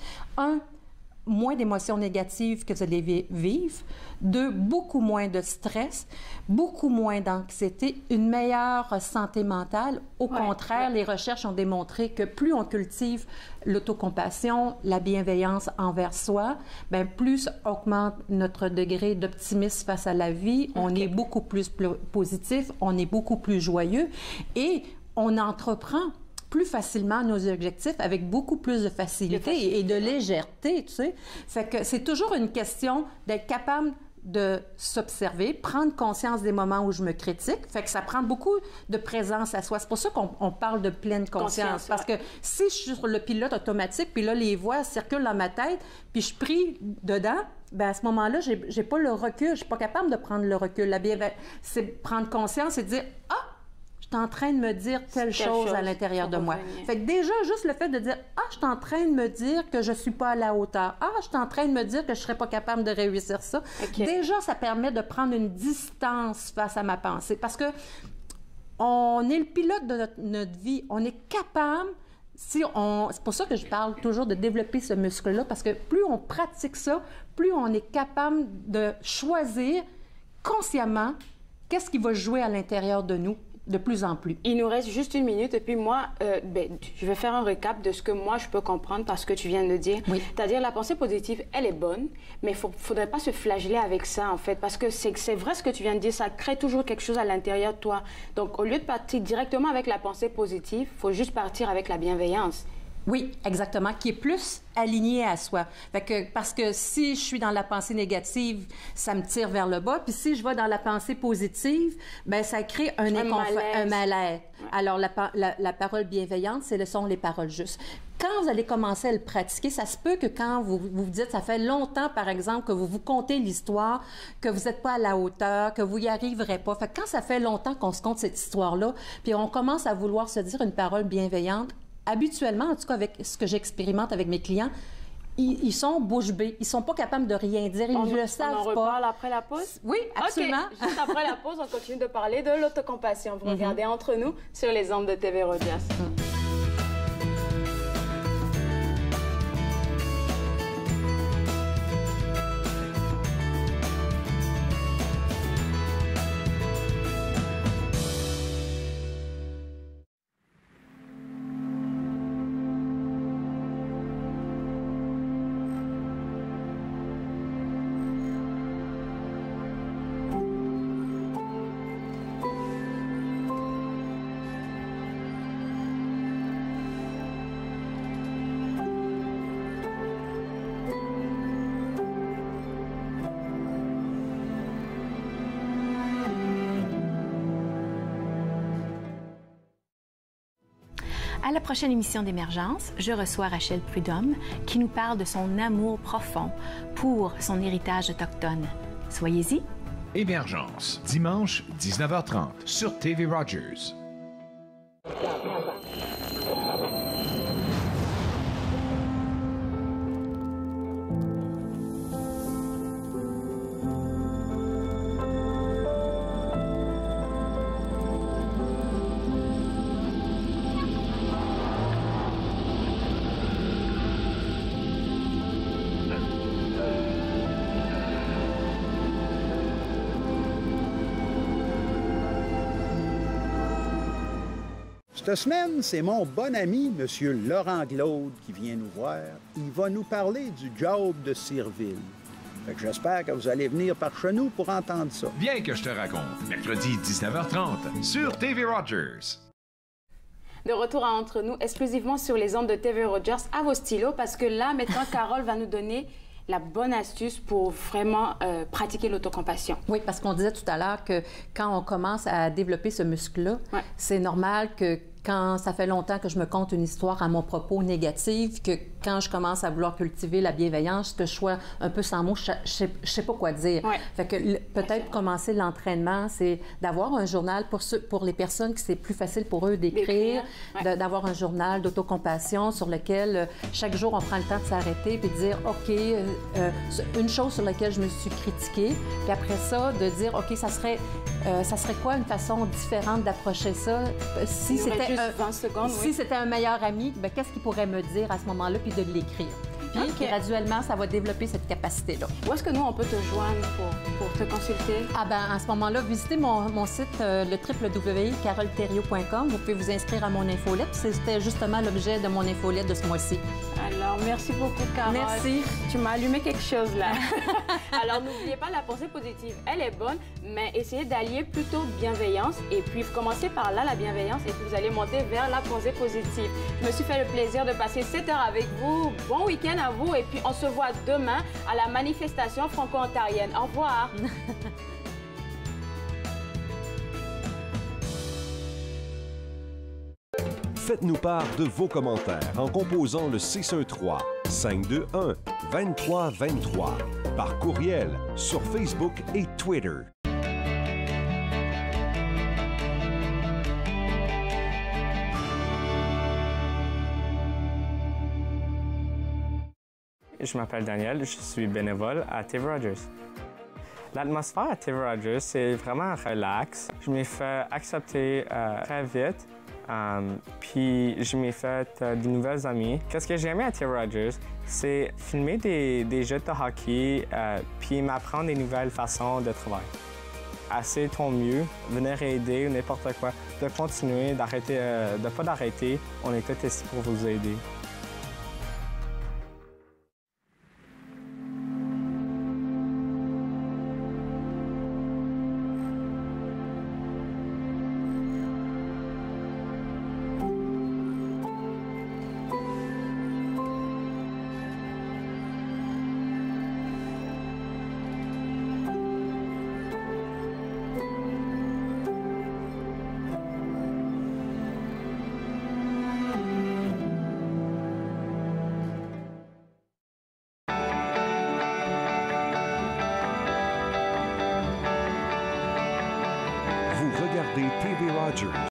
Moins d'émotions négatives que vous allez vivre, 2, beaucoup moins de stress, beaucoup moins d'anxiété, une meilleure santé mentale. Au contraire, les recherches ont démontré que plus on cultive l'autocompassion, la bienveillance envers soi, bien, plus augmente notre degré d'optimisme face à la vie, on est beaucoup plus positif, on est beaucoup plus joyeux et on entreprend plus facilement nos objectifs avec beaucoup plus de facilité et de légèreté, tu sais. Fait que c'est toujours une question d'être capable de s'observer, prendre conscience des moments où je me critique. Fait que ça prend beaucoup de présence à soi. C'est pour ça qu'on parle de pleine conscience. Parce que si je suis sur le pilote automatique, puis là, les voix circulent dans ma tête, puis je prie dedans, bien, à ce moment-là, j'ai pas le recul. Je suis pas capable de prendre le recul. C'est prendre conscience et dire « Ah! » Je suis en train de me dire telle chose à l'intérieur de moi. Fait que déjà, juste le fait de dire « Ah, je suis en train de me dire que je suis pas à la hauteur. Ah, je suis en train de me dire que je serais pas capable de réussir ça. Okay. » Déjà, ça permet de prendre une distance face à ma pensée. Parce que on est le pilote de notre vie. On est capable, c'est pour ça que je parle toujours de développer ce muscle-là, parce que plus on pratique ça, plus on est capable de choisir consciemment qu'est-ce qui va jouer à l'intérieur de nous. De plus en plus. Il nous reste juste 1 minute et puis moi, je vais faire un récap de ce que moi je peux comprendre par ce que tu viens de dire. Oui. C'est-à-dire la pensée positive, elle est bonne, mais il ne faudrait pas se flageller avec ça en fait, parce que c'est vrai ce que tu viens de dire, ça crée toujours quelque chose à l'intérieur de toi. Donc au lieu de partir directement avec la pensée positive, il faut juste partir avec la bienveillance. Oui, exactement, qui est plus aligné à soi. Fait que, parce que si je suis dans la pensée négative, ça me tire vers le bas, puis si je vais dans la pensée positive, bien, ça crée un malaise. Ouais. Alors, la parole bienveillante, sont les paroles justes. Quand vous allez commencer à le pratiquer, ça se peut que quand vous vous dites, ça fait longtemps, par exemple, que vous vous contez l'histoire, que vous n'êtes pas à la hauteur, que vous n'y arriverez pas. Fait que quand ça fait longtemps qu'on se compte cette histoire-là, puis on commence à vouloir se dire une parole bienveillante, habituellement, en tout cas avec ce que j'expérimente avec mes clients, ils sont bouche bée. Ils ne sont pas capables de rien dire. Ils ne le savent pas. On en reparle après la pause? Oui, absolument. Okay. Juste après la pause, on continue de parler de l'autocompassion. Vous regardez Entre nous sur les ondes de TV Rogers. À la prochaine émission d'Émergence, je reçois Rachel Prudhomme qui nous parle de son amour profond pour son héritage autochtone. Soyez-y. Émergence, dimanche, 19h30, sur TV Rogers. Cette semaine, c'est mon bon ami, M. Laurent Glaude, qui vient nous voir. Il va nous parler du job de Sirville. Fait que j'espère que vous allez venir par chez nous pour entendre ça. Bien que je te raconte, mercredi 19h30 sur TV Rogers. De retour à Entre nous, exclusivement sur les ondes de TV Rogers, à vos stylos, parce que là, maintenant, Carole va nous donner la bonne astuce pour vraiment pratiquer l'autocompassion. Oui, parce qu'on disait tout à l'heure que quand on commence à développer ce muscle-là, c'est normal que quand ça fait longtemps que je me conte une histoire à mon propos négative, que quand je commence à vouloir cultiver la bienveillance, que je sois un peu sans mots, je sais pas quoi dire. Fait que peut-être commencer l'entraînement, c'est d'avoir un journal pour les personnes que c'est plus facile pour eux d'écrire, d'avoir un journal d'autocompassion sur lequel chaque jour on prend le temps de s'arrêter puis de dire OK, une chose sur laquelle je me suis critiquée, puis après ça de dire OK, ça serait quoi une façon différente d'approcher ça si c'était 20 secondes, si c'était un meilleur ami, ben, qu'est-ce qu'il pourrait me dire à ce moment-là, puis de l'écrire. Puis graduellement, ça va développer cette capacité-là. Où est-ce que nous, on peut te joindre pour te consulter? Ah ben, à ce moment-là, visitez mon site, le www.carolterrio.com. Vous pouvez vous inscrire à mon infolette. C'était justement l'objet de mon infolette de ce mois-ci. Alors, merci beaucoup, Carole. Merci. Tu m'as allumé quelque chose, là. Alors, n'oubliez pas, la pensée positive, elle est bonne, mais essayez d'allier plutôt bienveillance. Et puis, vous commencez par là, la bienveillance, et puis vous allez monter vers la pensée positive. Je me suis fait le plaisir de passer 7 heures avec vous. Bon week-end à vous, et puis on se voit demain à la manifestation franco-ontarienne. Au revoir. Faites-nous part de vos commentaires en composant le 613-521-2323 par courriel sur Facebook et Twitter. Je m'appelle Daniel, je suis bénévole à TV Rogers. L'atmosphère à TV Rogers, c'est vraiment relax. Je m'ai fait accepter très vite. Puis je m'ai fait de nouvelles amies. Qu'est-ce que j'ai aimé à TV Rogers, c'est filmer des jeux de hockey puis m'apprendre des nouvelles façons de travailler. Assez ton mieux, venir aider ou n'importe quoi, de continuer, d'arrêter, de pas d'arrêter. On est tous ici pour vous aider. Vous regardez TV Rogers.